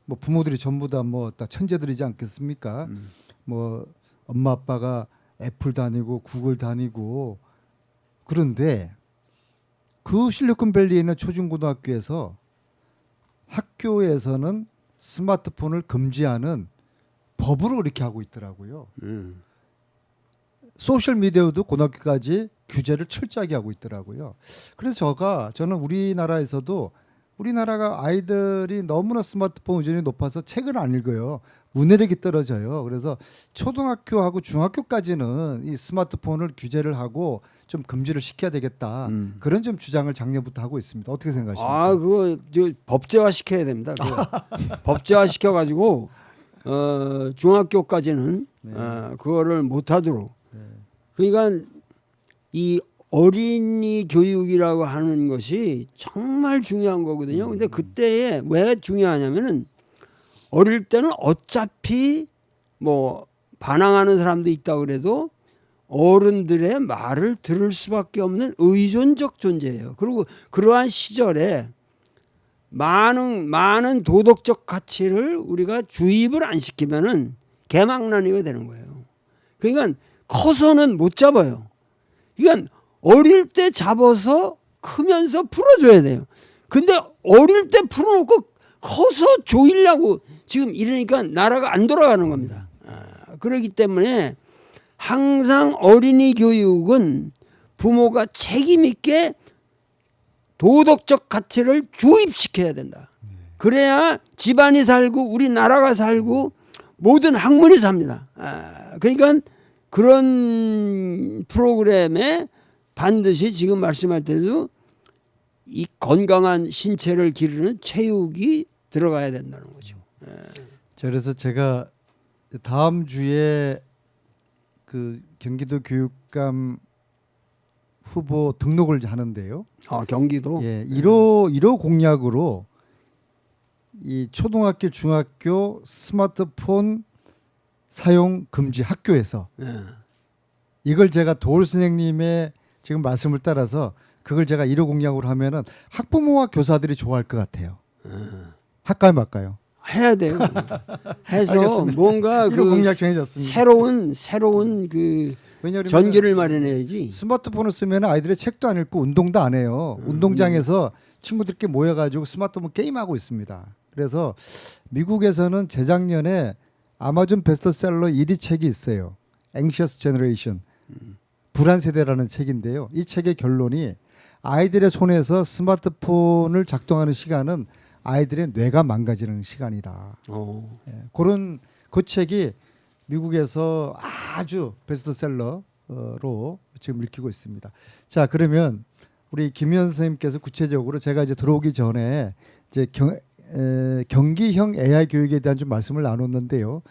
뭐 부모들이 전부 다 뭐 다 천재들이지 않겠습니까? 뭐 엄마 아빠가 애플 다니고 구글 다니고 그런데 그 실리콘밸리에 있는 초중고등학교에서 학교에서는 스마트폰을 금지하는 법으로 그렇게 하고 있더라고요. 소셜 미디어도 고등학교까지 규제를 철저하게 하고 있더라고요. 그래서 저는 우리나라에서도 우리나라가 아이들이 너무나 스마트폰 의존이 높아서 책을 안 읽어요. 문해력이 떨어져요. 그래서 초등학교하고 중학교까지는 이 스마트폰을 규제를 하고 좀 금지를 시켜야 되겠다. 그런 좀 주장을 작년부터 하고 있습니다. 어떻게 생각하십니까? 그거 법제화 시켜야 됩니다. 법제화 시켜가지고 중학교까지는 그거를 못하도록. 그러니까 이 어린이 교육이라고 하는 것이 정말 중요한 거거든요. 근데 그때에 왜 중요하냐면은 어릴 때는 어차피 뭐 반항하는 사람도 있다 그래도 어른들의 말을 들을 수밖에 없는 의존적 존재예요. 그리고 그러한 시절에 많은 도덕적 가치를 우리가 주입을 안 시키면은 개망난이가 되는 거예요. 그러니까 커서는 못 잡아요. 그러니까 어릴 때 잡아서 크면서 풀어줘야 돼요. 근데 어릴 때 풀어놓고 커서 조이려고 지금 이러니까 나라가 안 돌아가는 겁니다. 그렇기 때문에 항상 어린이 교육은 부모가 책임 있게 도덕적 가치를 주입시켜야 된다. 그래야 집안이 살고 우리나라가 살고 모든 학문이 삽니다. 그러니까 그런 프로그램에 반드시 지금 말씀할 때도 이 건강한 신체를 기르는 체육이 들어가야 된다는 거죠. 그래서 제가 다음 주에 그 경기도 교육감 후보 등록을 하는데요. 경기도. 예, 1호 공약으로 이 초등학교, 중학교 스마트폰 사용 금지 학교에서 이걸 제가 도올 선생님의 지금 말씀을 따라서 그걸 제가 1호 공약으로 하면은 학부모와 교사들이 좋아할 것 같아요. 할까요, 말까요? 해야 돼요. 해서 알겠습니다. 뭔가 1호 공약 정해졌습니다. 새로운 그 왜냐하면 전기를 마련해야지. 스마트폰을 쓰면 아이들이 책도 안 읽고 운동도 안 해요. 운동장에서 친구들끼리 모여가지고 스마트폰 게임하고 있습니다. 그래서 미국에서는 재작년에 아마존 베스트셀러 1위 책이 있어요. Anxious Generation, 불안 세대라는 책인데요. 이 책의 결론이 아이들의 손에서 스마트폰을 작동하는 시간은 아이들의 뇌가 망가지는 시간이다. 예, 그런 그 책이 미국에서 아주 베스트셀러로 지금 읽히고 있습니다. 자, 그러면 우리 김현 선생님께서 구체적으로 제가 이제 들어오기 전에 이제 경기형 AI 교육에 대한 좀 말씀을 나눴는데요.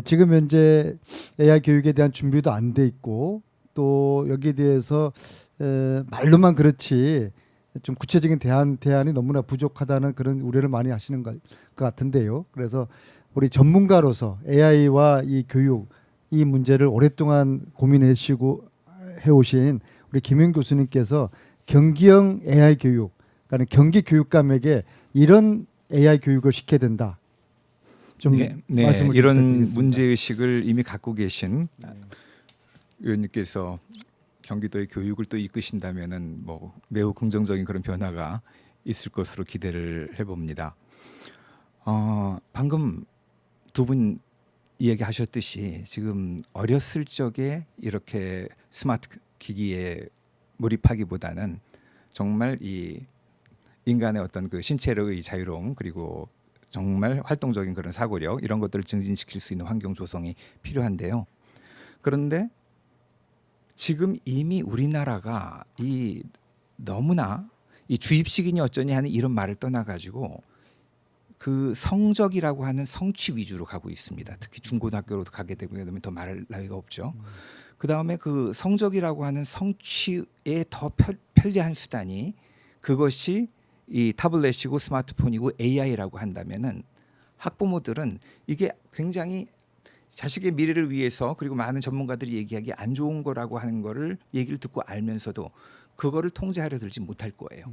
지금 현재 AI 교육에 대한 준비도 안 돼 있고 또 여기에 대해서 말로만 그렇지 좀 구체적인 대안이 너무나 부족하다는 그런 우려를 많이 하시는 것 같은데요. 그래서 우리 전문가로서 AI와 이 교육 이 문제를 오랫동안 고민해오시고 해오신 우리 김현 교수님께서 경기형 AI 교육, 그러니까 경기 교육감에게 이런 AI 교육을 시켜야 된다. 좀 말씀을 이런 부탁드리겠습니다. 문제 의식을 이미 갖고 계신 의원님께서 경기도의 교육을 또 이끄신다면은 뭐 매우 긍정적인 그런 변화가 있을 것으로 기대를 해봅니다. 방금 두 분 이야기하셨듯이 지금 어렸을 적에 이렇게 스마트 기기에 몰입하기보다는 정말 이 인간의 어떤 그 신체의 자유로움 그리고 정말 활동적인 그런 사고력 이런 것들을 증진시킬 수 있는 환경 조성이 필요한데요. 그런데 지금 이미 우리나라가 이 너무나 이 주입식이니 어쩌니 하는 이런 말을 떠나가지고 그 성적이라고 하는 성취 위주로 가고 있습니다. 특히 중고등학교로 가게 되면 더 말할 나위가 없죠. 그 다음에 그 성적이라고 하는 성취에 더 편리한 수단이 그것이 이 타블렛이고 스마트폰이고 AI라고 한다면은 학부모들은 이게 굉장히 자식의 미래를 위해서 그리고 많은 전문가들이 얘기하기에 안 좋은 거라고 하는 거를 얘기를 듣고 알면서도 그거를 통제하려 들지 못할 거예요.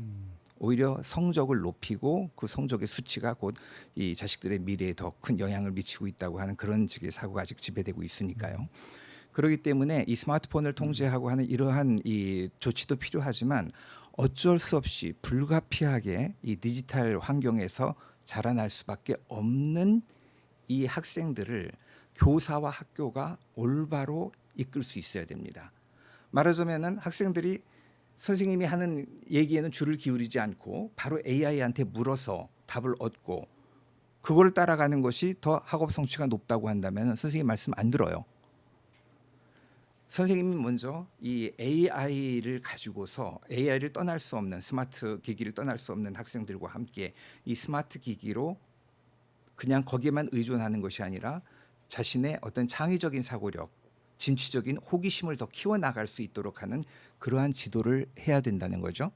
오히려 성적을 높이고 그 성적의 수치가 곧 이 자식들의 미래에 더 큰 영향을 미치고 있다고 하는 그런 식의 사고가 아직 지배되고 있으니까요. 그렇기 때문에 이 스마트폰을 통제하고 하는 이러한 이 조치도 필요하지만 어쩔 수 없이 불가피하게 이 디지털 환경에서 자라날 수밖에 없는 이 학생들을 교사와 학교가 올바로 이끌 수 있어야 됩니다. 말하자면은 학생들이 선생님이 하는 얘기에는 줄을 기울이지 않고 바로 AI한테 물어서 답을 얻고 그걸 따라가는 것이 더 학업 성취가 높다고 한다면 선생님 말씀 안 들어요. 선생님이 먼저 이 AI를 가지고서 AI를 떠날 수 없는 스마트 기기를 떠날 수 없는 학생들과 함께 이 스마트 기기로 그냥 거기에만 의존하는 것이 아니라 자신의 어떤 창의적인 사고력, 진취적인 호기심을 더 키워나갈 수 있도록 하는 그러한 지도를 해야 된다는 거죠.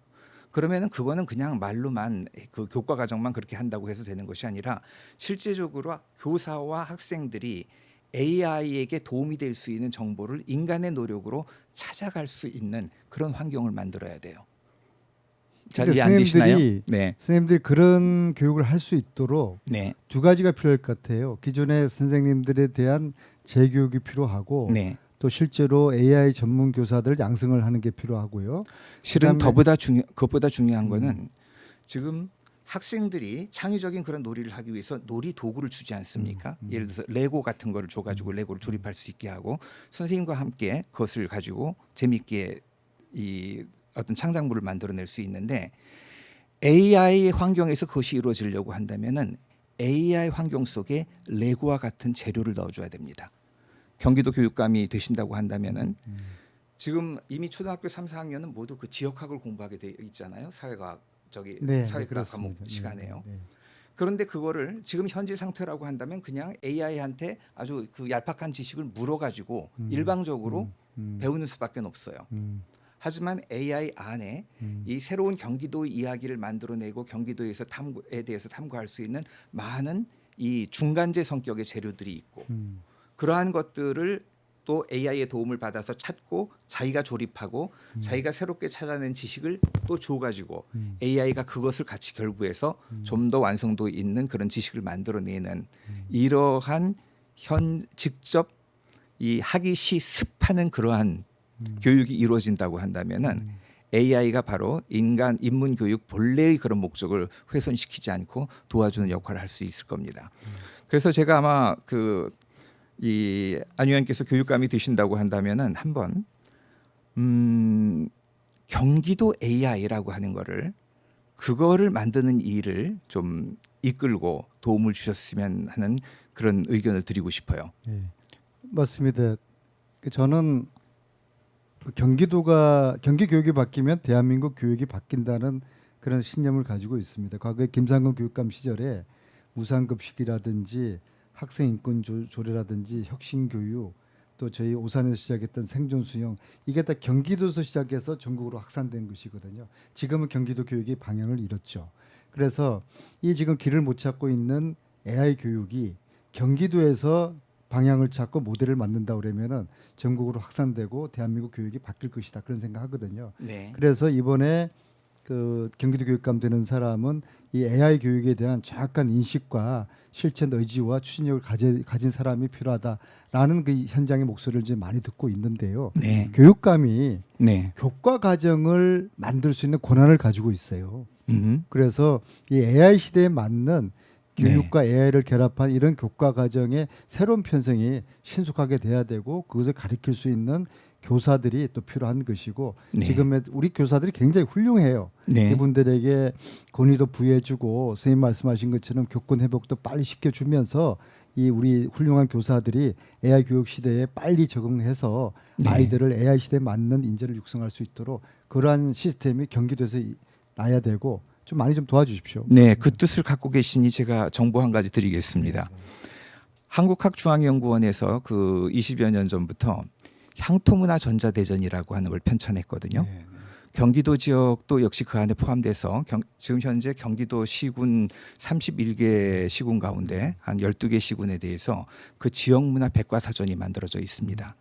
그러면은 그거는 그냥 말로만 그 교과 과정만 그렇게 한다고 해서 되는 것이 아니라 실제적으로 교사와 학생들이 AI에게 도움이 될 수 있는 정보를 인간의 노력으로 찾아갈 수 있는 그런 환경을 만들어야 돼요. 잘 이해 안 되시나요? 네. 선생님들이 그런 교육을 할 수 있도록 네. 두 가지가 필요할 것 같아요. 기존의 선생님들에 대한 재교육이 필요하고 네. 또 실제로 AI 전문 교사들 양성을 하는 게 필요하고요. 실은 그다음에 그것보다 중요한 거는 지금 학생들이 창의적인 그런 놀이를 하기 위해서 놀이 도구를 주지 않습니까? 예를 들어서 레고 같은 거를 줘가지고 레고를 조립할 수 있게 하고 선생님과 함께 그것을 가지고 재미있게 이 어떤 창작물을 만들어낼 수 있는데 AI 환경에서 그것이 이루어지려고 한다면은 AI 환경 속에 레고와 같은 재료를 넣어줘야 됩니다. 경기도 교육감이 되신다고 한다면은 지금 이미 초등학교 3, 4학년은 모두 그 지역학을 공부하게 돼 있잖아요. 사회과학 사회과학 과목 시간에요. 그런데 그거를 지금 현재 상태라고 한다면 그냥 AI한테 아주 그 얄팍한 지식을 물어가지고 일방적으로 배우는 수밖에 없어요. 하지만 AI 안에 이 새로운 경기도 이야기를 만들어내고 경기도에서 탐구에 대해서 탐구할 수 있는 많은 이 중간재 성격의 재료들이 있고 그러한 것들을 또 AI의 도움을 받아서 찾고 자기가 조립하고 자기가 새롭게 찾아낸 지식을 또 줘가지고 AI가 그것을 같이 결부해서 좀 더 완성도 있는 그런 지식을 만들어내는 이러한 직접 이 하기 시습하는 그러한 교육이 이루어진다고 한다면은 AI가 바로 인문 교육 본래의 그런 목적을 훼손시키지 않고 도와주는 역할을 할 수 있을 겁니다. 그래서 제가 아마 이 안 의원께서 교육감이 되신다고 한다면은 한번 경기도 AI라고 하는 거를 그거를 만드는 일을 좀 이끌고 도움을 주셨으면 하는 그런 의견을 드리고 싶어요. 예. 맞습니다. 저는 경기도가 경기 교육이 바뀌면 대한민국 교육이 바뀐다는 그런 신념을 가지고 있습니다. 과거에 김상근 교육감 시절에 무상급식이라든지 학생 인권 조례라든지 혁신 교육 또 저희 오산에서 시작했던 생존 수영 이게 다 경기도에서 시작해서 전국으로 확산된 것이거든요. 지금은 경기도 교육이 방향을 잃었죠. 그래서 이 지금 길을 못 찾고 있는 AI 교육이 경기도에서 방향을 찾고 모델을 만든다 그러면은 전국으로 확산되고 대한민국 교육이 바뀔 것이다 그런 생각하거든요. 네. 그래서 이번에 그 경기도 교육감 되는 사람은 이 AI 교육에 대한 정확한 인식과 실천 의지와 추진력을 가진 사람이 필요하다라는 그 현장의 목소리를 이제 많이 듣고 있는데요. 네. 교육감이 네. 교과 과정을 만들 수 있는 권한을 가지고 있어요. 음. 그래서 이 AI 시대에 맞는 네. 교육과 AI를 결합한 이런 교과 과정의 새로운 편성이 신속하게 돼야 되고 그것을 가르칠 수 있는 교사들이 또 필요한 것이고 네. 지금의 우리 교사들이 굉장히 훌륭해요. 네. 이분들에게 권위도 부여해주고 선생님 말씀하신 것처럼 교권 회복도 빨리 시켜주면서 이 우리 훌륭한 교사들이 AI 교육 시대에 빨리 적응해서 네. 아이들을 AI 시대에 맞는 인재를 육성할 수 있도록 그러한 시스템이 경기도에서 나야 되고 좀 많이 좀 도와주십시오. 네, 그 뜻을 갖고 계시니 제가 정보 한 가지 드리겠습니다. 한국학중앙연구원에서 그 20여 년 전부터 향토문화 전자대전이라고 하는 걸 편찬했거든요. 경기도 지역도 역시 그 안에 포함돼서 지금 현재 경기도 시군 31개 시군 가운데 한 12개 시군에 대해서 그 지역문화 백과사전이 만들어져 있습니다.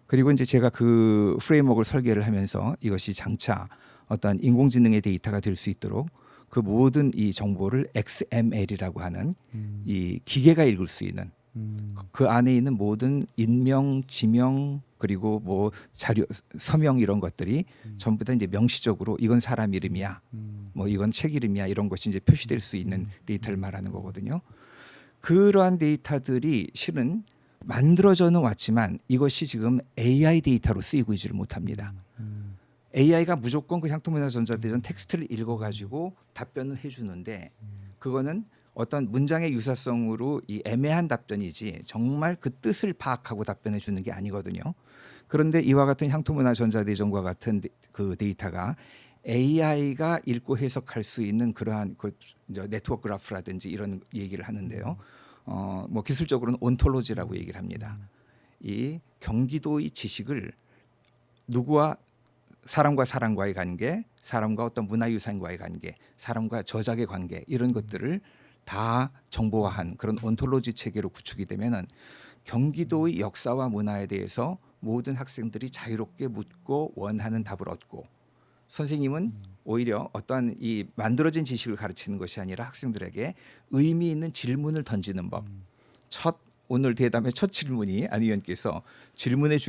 그리고 이제 제가 그 프레임워크를 설계를 하면서 이것이 장차 어떤 인공지능의 데이터가 될 수 있도록 그 모든 이 정보를 XML이라고 하는 이 기계가 읽을 수 있는 그 안에 있는 모든 인명, 지명 그리고 뭐 자료, 서명 이런 것들이 전부 다 이제 명시적으로 이건 사람 이름이야, 뭐 이건 책 이름이야 이런 것이 이제 표시될 수 있는 데이터를 말하는 거거든요. 그러한 데이터들이 실은 만들어져는 왔지만 이것이 지금 AI 데이터로 쓰이고 있지를 못합니다. AI가 무조건 그 향토문화 전자대전 텍스트를 읽어가지고 답변을 해주는데 그거는 어떤 문장의 유사성으로 이 애매한 답변이지 정말 그 뜻을 파악하고 답변해 주는 게 아니거든요. 그런데 이와 같은 향토문화 전자대전과 같은 그 데이터가 AI가 읽고 해석할 수 있는 그러한 그 네트워크 그래프라든지 이런 얘기를 하는데요. 뭐 기술적으로는 온톨로지라고 얘기를 합니다. 이 경기도의 지식을 누구와 사람과 사람과의 관계, 사람과 어떤 문화유산과의 관계, 사람과 저작의 관계 이런 것들을 다 정보화한 그런 온톨로지 체계로 구축이 되면은 경기도의 역사와 문화에 대해서 모든 학생들이 자유롭게 묻고 원하는 답을 얻고 선생님은 오히려 어떠한 이 만들어진 지식을 가르치는 것이 아니라 학생들에게 의미 있는 질문을 던지는 법. 오늘 대담의 첫 질문이 안 의원께서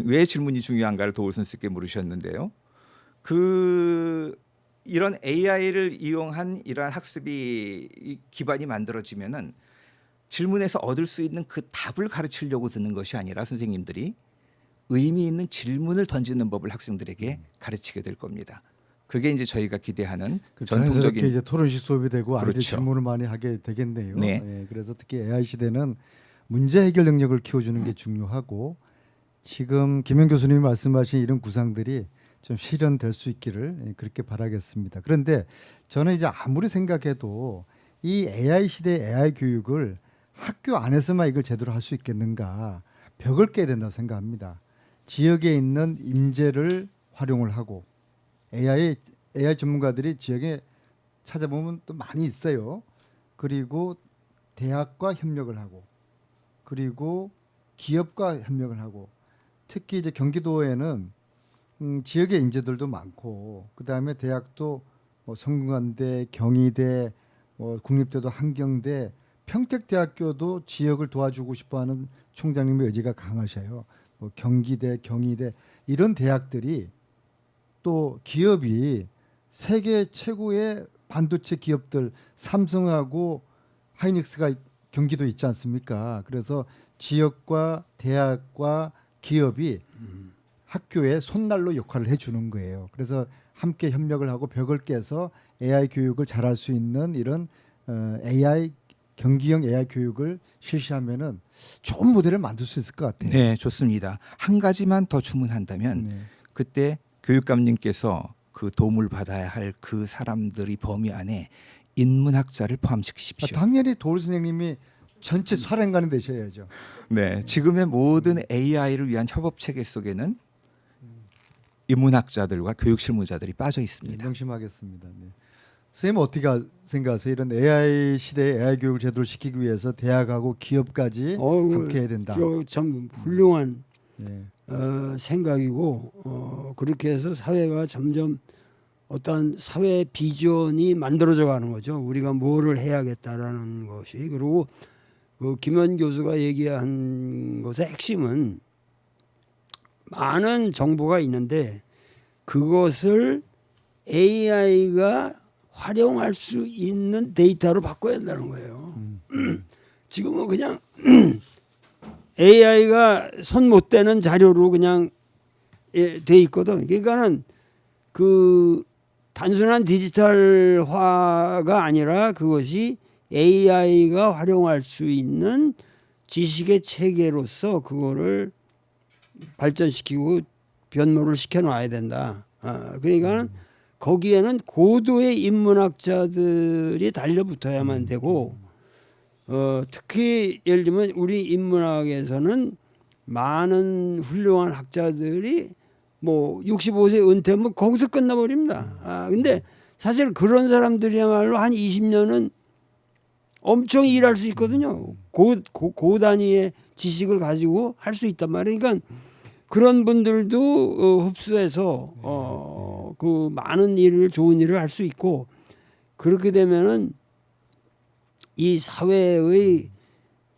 왜 질문이 중요한가를 도울 선생님께 물으셨는데요. 이런 AI를 이용한 이러한 학습이 기반이 만들어지면은 질문에서 얻을 수 있는 그 답을 가르치려고 드는 것이 아니라 선생님들이 의미 있는 질문을 던지는 법을 학생들에게 가르치게 될 겁니다. 그게 이제 저희가 기대하는 자연스럽게 전통적인 이제 토론식 수업이 되고 아이들 그렇죠. 질문을 많이 하게 되겠네요. 네. 예, 그래서 특히 AI 시대는 문제 해결 능력을 키워주는 게 중요하고 지금 김현 교수님이 말씀하신 이런 구상들이 좀 실현될 수 있기를 그렇게 바라겠습니다. 그런데 저는 이제 아무리 생각해도 이 AI 시대 AI 교육을 학교 안에서만 이걸 제대로 할 수 있겠는가 벽을 깨야 된다고 생각합니다. 지역에 있는 인재를 활용을 하고 AI 전문가들이 지역에 찾아보면 또 많이 있어요. 그리고 대학과 협력을 하고 그리고 기업과 협력을 하고 특히 이제 경기도에는 지역의 인재들도 많고 그 다음에 대학도 뭐 성균관대, 경희대, 뭐 국립대도 한경대, 평택대학교도 지역을 도와주고 싶어하는 총장님의 의지가 강하셔요. 뭐 경기대, 경희대 이런 대학들이 또 기업이 세계 최고의 반도체 기업들 삼성하고 하이닉스가 경기도 있지 않습니까? 그래서 지역과 대학과 기업이 학교에 손난로 역할을 해주는 거예요. 그래서 함께 협력을 하고 벽을 깨서 AI 교육을 잘할 수 있는 이런 AI 경기형 AI 교육을 실시하면은 좋은 모델을 만들 수 있을 것 같아요. 네, 좋습니다. 한 가지만 더 주문한다면 네. 그때 교육감님께서 그 도움을 받아야 할 그 사람들이 범위 안에 인문학자를 포함시키십시오. 당연히 도울 선생님이 전체 사령관이 되셔야죠. 네, 지금의 모든 AI를 위한 협업 체계 속에는 인문학자들과 교육 실무자들이 빠져 네, 있습니다. 명심하겠습니다. 네. 선생님 어떻게 생각하세요? 이런 AI 시대에 AI 교육을 제대로 시키기 위해서 대학하고 기업까지 함께 해야 된다. 참 훌륭한 네. 생각이고 그렇게 해서 사회가 점점 어떤 사회 비전이 만들어져 가는 거죠. 우리가 뭐를 해야겠다라는 것이. 그리고 그 김현 교수가 얘기한 것의 핵심은 많은 정보가 있는데 그것을 AI가 활용할 수 있는 데이터로 바꿔야 한다는 거예요. 지금은 그냥 AI가 손 못 대는 자료로 그냥 돼 있거든. 그러니까는 그 단순한 디지털화가 아니라 그것이 AI가 활용할 수 있는 지식의 체계로서 그거를 발전시키고 변모를 시켜놔야 된다. 그러니까 거기에는 고도의 인문학자들이 달려붙어야만 되고 특히 예를 들면 우리 인문학에서는 많은 훌륭한 학자들이 뭐 65세 은퇴하면 거기서 끝나버립니다. 근데 사실 그런 사람들이야말로 한 20년은 엄청 일할 수 있거든요. 고 단위의 지식을 가지고 할 수 있단 말이에요. 그러니까 그런 분들도 흡수해서 그 많은 일을 좋은 일을 할 수 있고 그렇게 되면은 이 사회의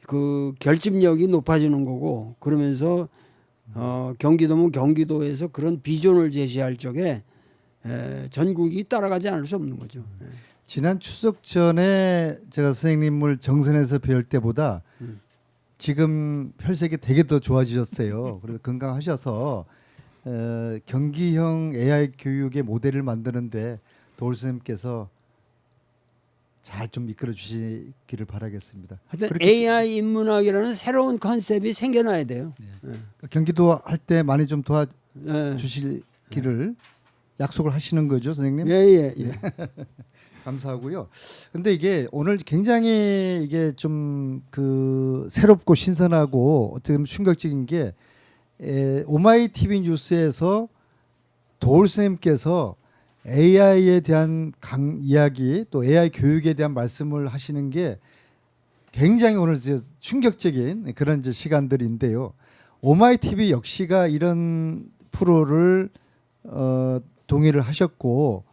그 결집력이 높아지는 거고 그러면서 경기도면 경기도에서 그런 비전을 제시할 적에 전국이 따라가지 않을 수 없는 거죠. 지난 추석 전에 제가 선생님을 정선에서 뵐 때보다 지금 혈색이 되게 더 좋아지셨어요. 그래서 건강하셔서 경기형 AI 교육의 모델을 만드는데 도울 선생님께서 잘 좀 이끌어 주시기를 바라겠습니다. 하여튼 AI 인문학이라는 새로운 컨셉이 생겨나야 돼요. 경기도 할 때 많이 좀 도와주시기를 약속을 하시는 거죠, 선생님? 예. 감사하고요. 근데 이게 오늘 굉장히 이게 좀 그 새롭고 신선하고 어떻게 보면 충격적인 게 오마이 TV 뉴스에서 도울 선생님께서 AI에 대한 이야기 또 AI 교육에 대한 말씀을 하시는 게 굉장히 오늘 이제 충격적인 그런 이제 시간들인데요. 오마이 TV 역시가 이런 프로를 동의를 하셨고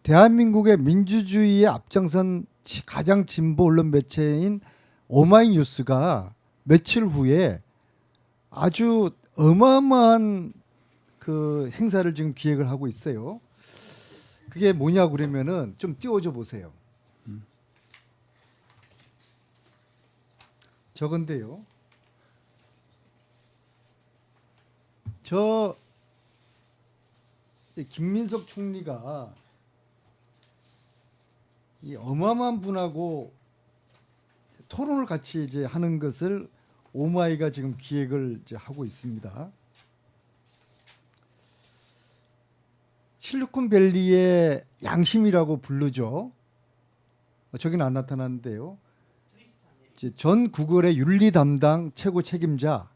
대한민국의 민주주의에 앞장선 가장 진보 언론 매체인 오마이뉴스가 며칠 후에 아주 어마어마한 그 행사를 지금 기획을 하고 있어요. 그게 뭐냐고 그러면은 좀 띄워줘 보세요. 저건데요. 저 김민석 총리가 이 어마어마한 분하고 토론을 같이 이제 하는 것을 오마이가 지금 기획을 이제 하고 있습니다. 실리콘밸리의 양심이라고 부르죠. 저기는 안 나타났는데요. 전 구글의 윤리 담당 최고 책임자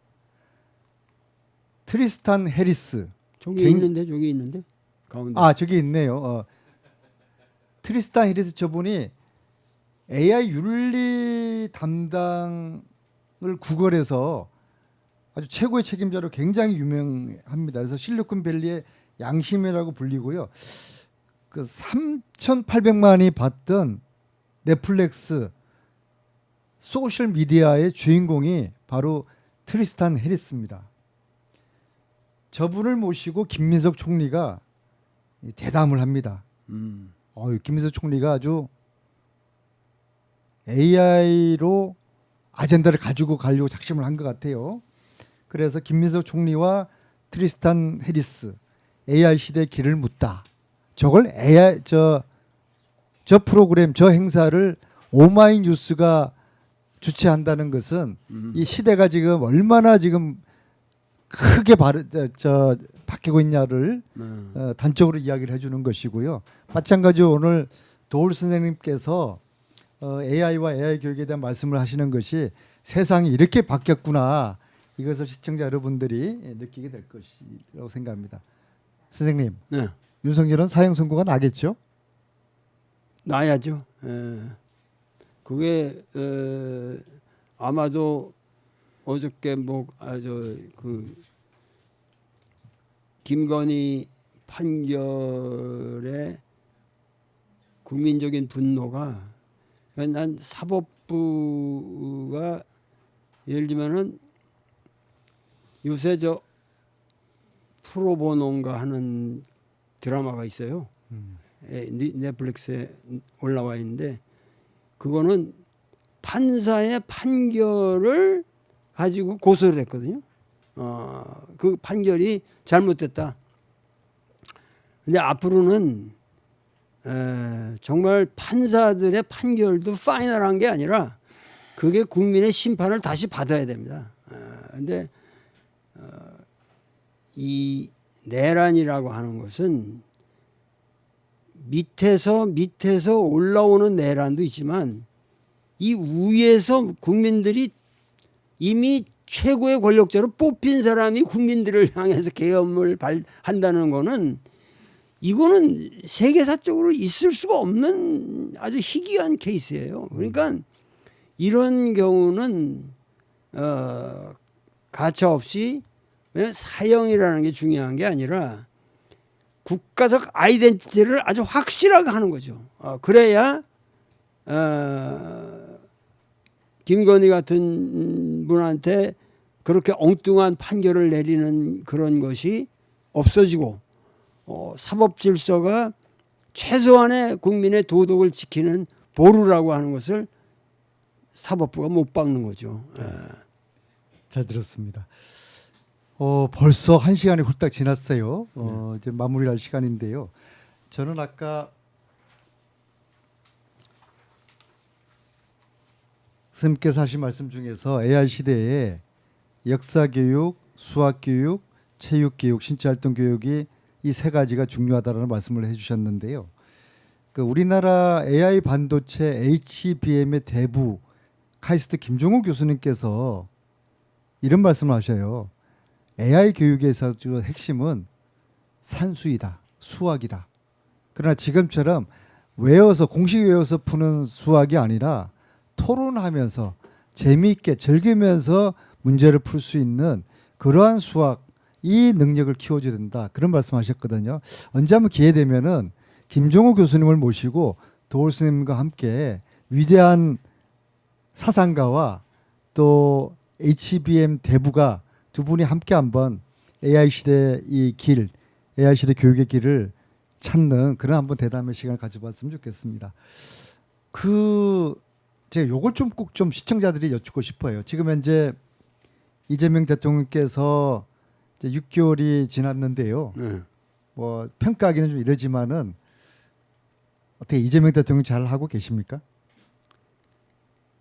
트리스탄 해리스. 저기 있는데 가운데. 저기 있네요. 트리스탄 해리스 저분이 AI 윤리 담당을 구글에서 아주 최고의 책임자로 굉장히 유명합니다. 그래서 실리콘밸리의 양심이라고 불리고요. 그 3,800만이 봤던 넷플릭스 소셜 미디어의 주인공이 바로 트리스탄 해리스입니다. 저분을 모시고 김민석 총리가 대담을 합니다. 김민석 총리가 아주 AI로 아젠다를 가지고 가려고 작심을 한 것 같아요. 그래서 김민석 총리와 트리스탄 해리스 AI 시대의 길을 묻다 저걸 AI 저 프로그램 저 행사를 오마이뉴스가 주최한다는 것은 이 시대가 지금 얼마나 지금 크게 바뀌고 있냐를 단적으로 이야기를 해주는 것이고요. 마찬가지로 오늘 도울 선생님께서 AI와 AI 교육에 대한 말씀을 하시는 것이 세상이 이렇게 바뀌었구나, 이것을 시청자 여러분들이 느끼게 될 것이라고 생각합니다. 선생님, 네. 윤석열은 사형 선고가 나겠죠? 나야죠. 그게 아마도 어저께 그 김건희 판결에 국민적인 분노가, 난 사법부가 예를 들면은 요새 저 프로보노인가 하는 드라마가 있어요. 넷플릭스에 올라와 있는데, 그거는 판사의 판결을 가지고 고소를 했거든요. 그 판결이 잘못됐다. 근데 앞으로는 정말 판사들의 판결도 파이널한 게 아니라 그게 국민의 심판을 다시 받아야 됩니다. 근데 이 내란이라고 하는 것은 밑에서 올라오는 내란도 있지만, 이 위에서 국민들이 이미 최고의 권력자로 뽑힌 사람이 국민들을 향해서 계엄을 한다는 거는, 이거는 세계사적으로 있을 수가 없는 아주 희귀한 케이스예요. 그러니까 이런 경우는 가차없이 사형이라는 게 중요한 게 아니라 국가적 아이덴티티를 아주 확실하게 하는 거죠. 그래야 김건희 같은 분한테 그렇게 엉뚱한 판결을 내리는 그런 것이 없어지고, 사법 질서가 최소한의 국민의 도덕을 지키는 보루라고 하는 것을 사법부가 못 박는 거죠. 잘 들었습니다. 벌써 1시간이 훌딱 지났어요. 이제 마무리할 시간인데요. 저는 아까 선생님께서 하신 말씀 중에서 AI 시대에 역사교육, 수학교육, 체육교육, 신체활동교육이 이 세 가지가 중요하다는 말씀을 해주셨는데요. 그 우리나라 AI 반도체 HBM의 대부 카이스트 김종호 교수님께서 이런 말씀을 하셔요. AI 교육에서 핵심은 산수이다, 수학이다. 그러나 지금처럼 외워서 공식 외워서 푸는 수학이 아니라 토론하면서 재미있게 즐기면서 문제를 풀 수 있는 그러한 수학, 이 능력을 키워줘야 된다, 그런 말씀하셨거든요. 언제 한번 기회 되면은 김종호 교수님을 모시고 도울 선생님과 함께 위대한 사상가와 또 HBM 대부가 두 분이 함께 한번 AI 시대 이 길, AI 시대 교육의 길을 찾는 그런 한번 대담의 시간을 가져봤으면 좋겠습니다. 제가 요걸 좀 꼭 좀 시청자들이 여쭙고 싶어요. 지금 현재 이재명 대통령께서 이제 6개월이 지났는데요. 뭐 평가하기는 좀 이러지만은 어떻게 이재명 대통령 잘 하고 계십니까?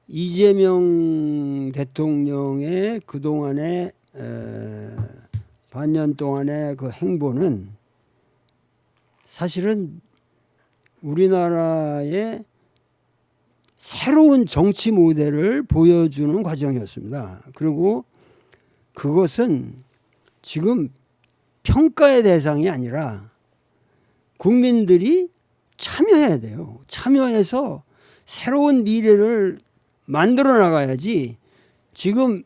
이재명 대통령의 그동안의 반년 동안의 그 행보는 사실은 우리나라의 새로운 정치 모델을 보여주는 과정이었습니다. 그리고 그것은 지금 평가의 대상이 아니라 국민들이 참여해야 돼요. 참여해서 새로운 미래를 만들어 나가야지 지금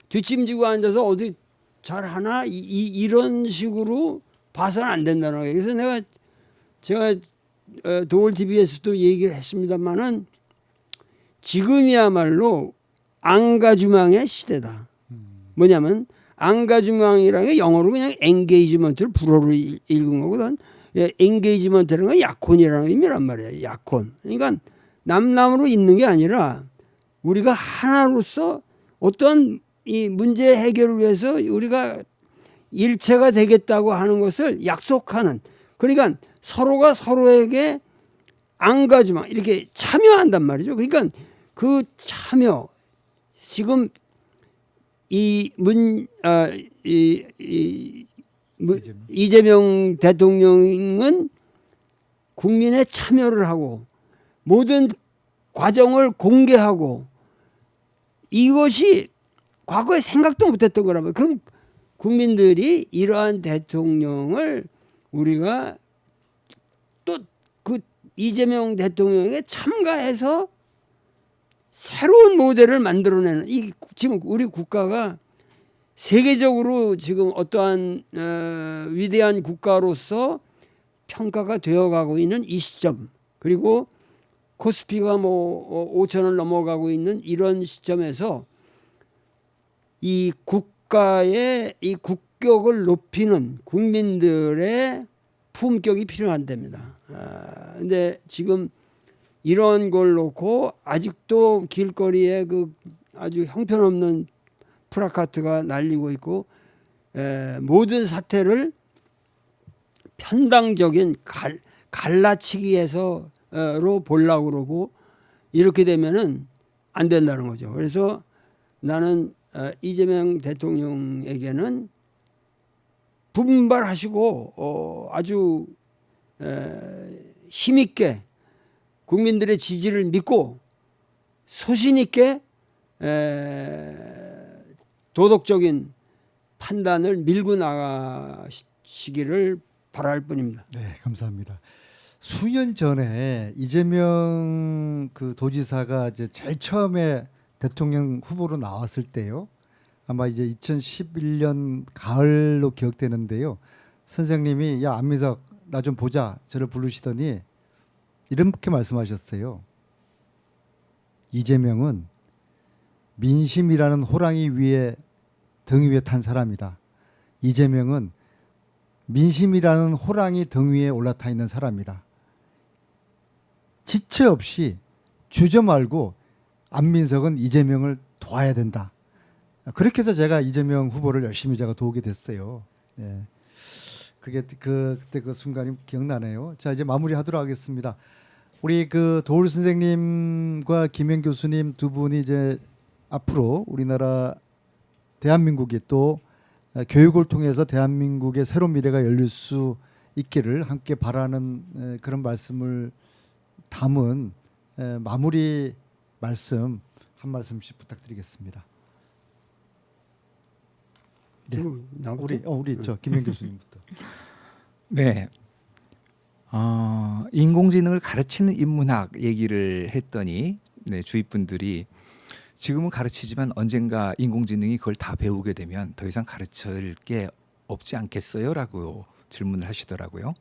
뒷짐지고 앉아서 어디 잘하나 이런 식으로 봐서는 안 된다는 거예요. 그래서 제가 도울 TV에서도 얘기를 했습니다마는 지금이야말로 앙가주망의 시대다. 뭐냐면 앙가주망이라는 게 영어로 그냥 엔게이지먼트를 불어로 읽은 거거든. 엔게이지먼트라는 건 약혼이라는 의미란 말이에요. 약혼. 그러니까 남남으로 있는 게 아니라 우리가 하나로서 어떤 이 문제 해결을 위해서 우리가 일체가 되겠다고 하는 것을 약속하는, 그러니까 서로가 서로에게 앙가지만 이렇게 참여한단 말이죠. 그러니까 그 참여 지금 이재명 대통령은 국민의 참여를 하고 모든 과정을 공개하고 이것이 과거에 생각도 못했던 거라면 그럼 국민들이 이러한 대통령을 우리가 또 그 이재명 대통령에게 참가해서 새로운 모델을 만들어내는 이 지금 우리 국가가 세계적으로 지금 어떠한 위대한 국가로서 평가가 되어가고 있는 이 시점 그리고 코스피가 뭐 5천을 넘어가고 있는 이런 시점에서 이 국가의 이 국격을 높이는 국민들의 품격이 필요한답니다. 근데 지금 이런 걸 놓고 아직도 길거리에 그 아주 형편없는 플라카트가 날리고 있고 모든 사태를 편당적인 갈라치기에서로 보려고 그러고 이렇게 되면은 안 된다는 거죠. 그래서 나는 이재명 대통령에게는 분발하시고 아주 힘있게 국민들의 지지를 믿고 소신 있게 도덕적인 판단을 밀고 나가시기를 바랄 뿐입니다. 네, 감사합니다. 수년 전에 이재명 그 도지사가 이제 제일 처음에 대통령 후보로 나왔을 때요. 아마 이제 2011년 가을로 기억되는데요. 선생님이 야 안민석 나 좀 보자 저를 부르시더니 이렇게 말씀하셨어요. 이재명은 민심이라는 호랑이 위에 등 위에 탄 사람이다. 이재명은 민심이라는 호랑이 등 위에 올라타 있는 사람이다. 지체 없이 주저 말고 안민석은 이재명을 도와야 된다. 그렇게 해서 제가 이재명 후보를 열심히 제가 도우게 됐어요. 예. 그게 그때 그 순간이 기억나네요. 자 이제 마무리하도록 하겠습니다. 우리 그 도울 선생님과 김현 교수님 두 분이 이제 앞으로 우리나라 대한민국이 또 교육을 통해서 대한민국의 새로운 미래가 열릴 수 있기를 함께 바라는 그런 말씀을 담은 마무리 말씀 한 말씀씩 부탁드리겠습니다. 네. 우리 저 김현 교수님부터. 네. 인공지능을 가르치는 인문학 얘기를 했더니 네, 주위 분들이 지금은 가르치지만 언젠가 인공지능이 그걸 다 배우게 되면 더 이상 가르칠 게 없지 않겠어요?라고 질문을 하시더라고요.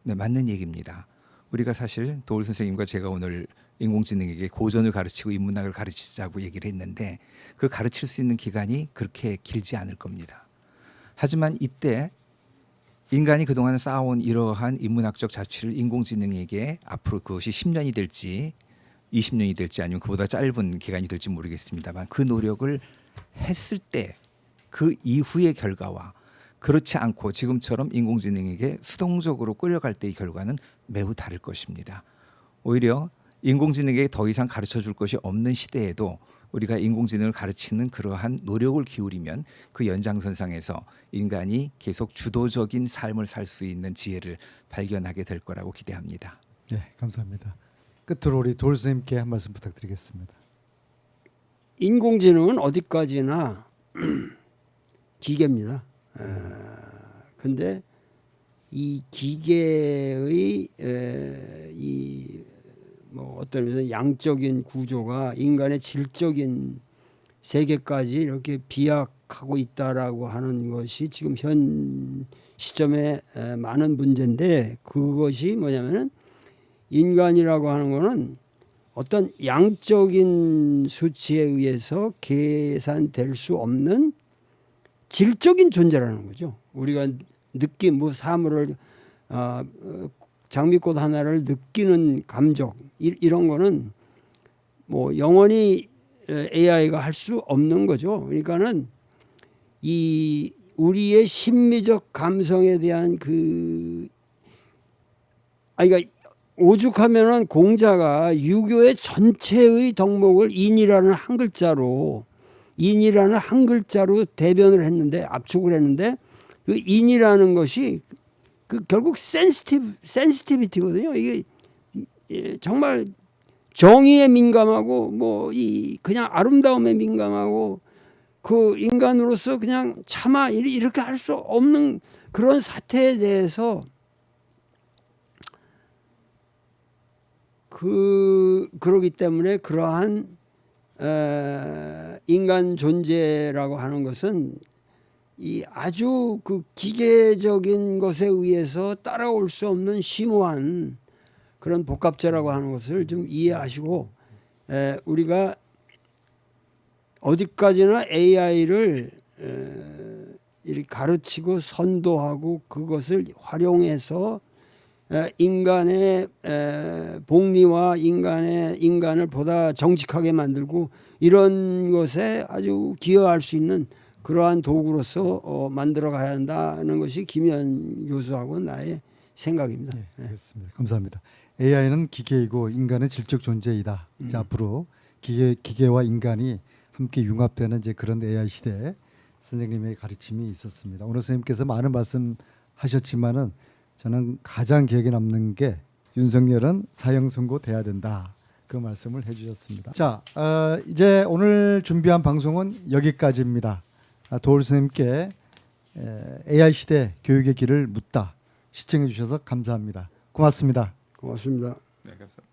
네, 맞는 얘기입니다. 우리가 사실 도울 선생님과 제가 오늘 인공지능에게 고전을 가르치고 인문학을 가르치자고 얘기를 했는데 그 가르칠 수 있는 기간이 그렇게 길지 않을 겁니다. 하지만 이때 인간이 그동안 쌓아온 이러한 인문학적 자취를 인공지능에게 앞으로 그것이 10년이 될지 20년이 될지 아니면 그보다 짧은 기간이 될지 모르겠습니다만 그 노력을 했을 때 그 이후의 결과와 그렇지 않고 지금처럼 인공지능에게 수동적으로 끌려갈 때의 결과는 매우 다를 것입니다. 오히려 인공지능에게 더 이상 가르쳐 줄 것이 없는 시대에도 우리가 인공지능을 가르치는 그러한 노력을 기울이면 그 연장선상에서 인간이 계속 주도적인 삶을 살 수 있는 지혜를 발견하게 될 거라고 기대합니다. 네, 감사합니다. 끝으로 우리 도울 선생님께 한 말씀 부탁드리겠습니다. 인공지능은 어디까지나 기계입니다. 근데 이 기계의 뭐 어떤 의미에서 양적인 구조가 인간의 질적인 세계까지 이렇게 비약하고 있다라고 하는 것이 지금 현 시점에 많은 문제인데 그것이 뭐냐면은 인간이라고 하는 거는 어떤 양적인 수치에 의해서 계산될 수 없는 질적인 존재라는 거죠. 우리가 뭐 사물을 장미꽃 하나를 느끼는 감정 이런 거는 뭐 영원히 AI가 할 수 없는 거죠. 그러니까는 이 우리의 심미적 감성에 대한 그 그러니까 오죽하면은 공자가 유교의 전체의 덕목을 인이라는 한 글자로 대변을 했는데 압축을 했는데 그 인이라는 것이 그 결국 센시티비티거든요. 이게 정말 정의에 민감하고 뭐 이 그냥 아름다움에 민감하고 그 인간으로서 그냥 차마 이렇게 할 수 없는 그런 사태에 대해서 그러기 때문에 그러한 인간 존재라고 하는 것은 이 아주 그 기계적인 것에 의해서 따라올 수 없는 심오한 그런 복합체라고 하는 것을 좀 이해하시고 우리가 어디까지나 AI를 이렇게 가르치고 선도하고 그것을 활용해서 인간의 복리와 인간을 보다 정직하게 만들고 이런 것에 아주 기여할 수 있는 그러한 도구로서 만들어 가야 한다는 것이 김현 교수하고 나의 생각입니다. 네, 알겠습니다. 감사합니다. AI는 기계이고 인간은 질적 존재이다. 이제 앞으로 기계와 인간이 함께 융합되는 이제 그런 AI 시대에 선생님의 가르침이 있었습니다. 오늘 선생님께서 많은 말씀하셨지만은 저는 가장 기억에 남는 게 윤석열은 사형 선고돼야 된다. 그 말씀을 해주셨습니다. 자, 이제 오늘 준비한 방송은 여기까지입니다. 도울 선생님께 AI 시대 교육의 길을 묻다 시청해 주셔서 감사합니다. 고맙습니다. 고맙습니다. 네, 감사합니다.